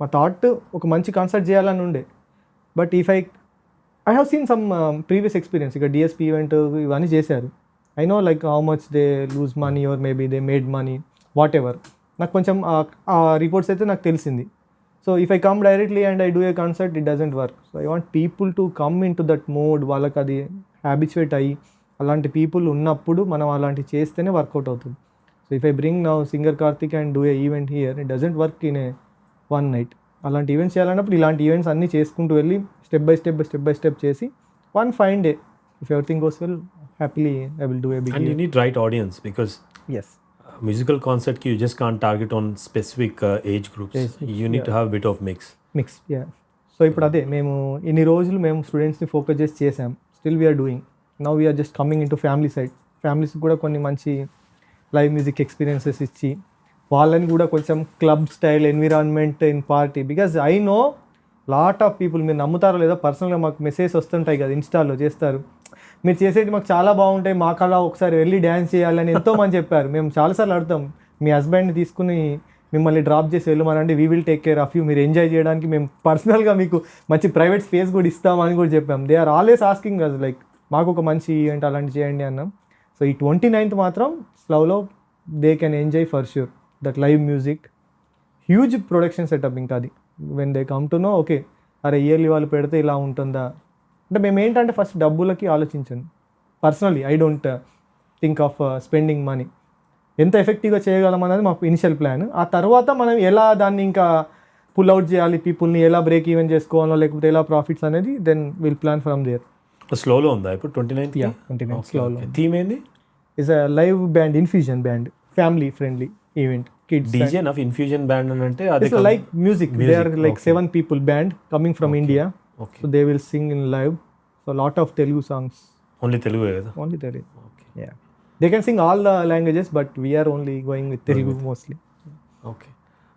మా thought ఒక మంచి concert చేయాలని ఉండే. But if I have seen some previous experience, ఇక DSP event ఇవన్నీ చేశారు. I know like how much they lose money or maybe they made money, what ever. నాకు కొంచెం ఆ రిపోర్ట్స్ అయితే నాకు తెలిసింది. So if I come directly and I do a concert, it doesn't work. So I want people to come in to that mode, వాళ్ళకి అది habituate అయ్యి అలాంటి పీపుల్ ఉన్నప్పుడు మనం అలాంటివి చేస్తేనే వర్కౌట్ అవుతుంది. So if I bring now singer Karthik and do a event here, it doesn't work in a 1 night. అలాంటి ఈవెంట్స్ చేయాలన్నప్పుడు ఇలాంటి ఈవెంట్స్ అన్నీ చేసుకుంటూ వెళ్ళి స్టెప్ బై స్టెప్ చేసి one fine day, if everything goes well, happily I will do a big And event. you need right audience, because Yes. Musical concert you just can't target on specific age groups. You need to have a bit of mix. Yeah. So ఇప్పుడు అదే మేము ఇన్ని రోజులు మేము స్టూడెంట్స్ని focus చేసి చేసాం. Still we're doing. Now we're just coming in to family side. ఫ్యామిలీస్కి కూడా కొన్ని మంచి లైవ్ మ్యూజిక్ ఎక్స్పీరియన్సెస్ ఇచ్చి వాళ్ళని కూడా కొంచెం club style environment in party. Because I know lot of people, మీరు నమ్ముతారో లేదో, పర్సనల్గా మాకు మెసేజ్ వస్తుంటాయి కదా, ఇన్స్టాల్లో చేస్తారు, మీరు చేసేది మాకు చాలా బాగుంటాయి, మాకు అలా ఒకసారి వెళ్ళి డ్యాన్స్ చేయాలని ఎంతోమంది చెప్పారు. మేము చాలాసార్లు అడుగుతాం, మీ హస్బెండ్ని తీసుకుని మిమ్మల్ని డ్రాప్ చేసి వెళ్ళమనండి, we will take care of you, మీరు ఎంజాయ్ చేయడానికి మేము పర్సనల్గా మీకు మంచి ప్రైవేట్ స్పేస్ కూడా ఇస్తామని కూడా చెప్పాం. They are always asking us like మాకు ఒక మంచి ఈవెంట్ అలాంటి చేయండి అన్నాం. సో ఈ 29th మాత్రం స్లవ్లో they can enjoy for sure that live music, huge production setup. ఇంకా అది when they come to know, okay అరే ఇయర్లీ వాళ్ళు పెడితే ఇలా ఉంటుందా అంటే, మేము ఏంటంటే ఫస్ట్ డబ్బులకి ఆలోచించండి. Personally I don't think of spending money. ఎంత ఎఫెక్టివ్గా చేయగలం అనేది మాకు ఇనిషియల్ ప్లాన్. ఆ తర్వాత మనం ఎలా దాన్ని ఇంకా పుల్ అవుట్ చేయాలి, పీపుల్ని ఎలా బ్రేక్ ఈవెన్ చేసుకోవాలో, లేకపోతే ఎలా ప్రాఫిట్స్ అనేది, then will plan from there. స్లోలో ఉందా ఇప్పుడు 29th? 29th స్లోలో. థీమ్ ఏంది? Is a live band, infusion band, family friendly event. Kids DJ of Infusion band and ante ade it's like music. They are like 7 people band coming from India. Okay. So they will sing in live. So lot of Telugu songs. Only Telugu kada? Only Telugu. Okay. Yeah. They can sing all the languages, but we are only going with Telugu mostly. Okay.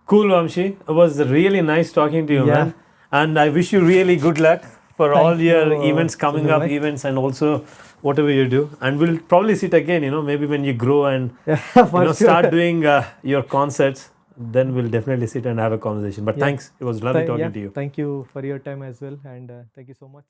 Cool, Vamshi. It was really nice talking to you, Yeah. man. And I wish you really good luck for Thank all your you, events coming up, Sunil. events, and also whatever you do. And we'll probably sit again, maybe when you grow and For sure. start doing your concerts, then we'll definitely sit and have a conversation. But Yeah. thanks. It was lovely talking to you. Thank you for your time as well, and thank you so much.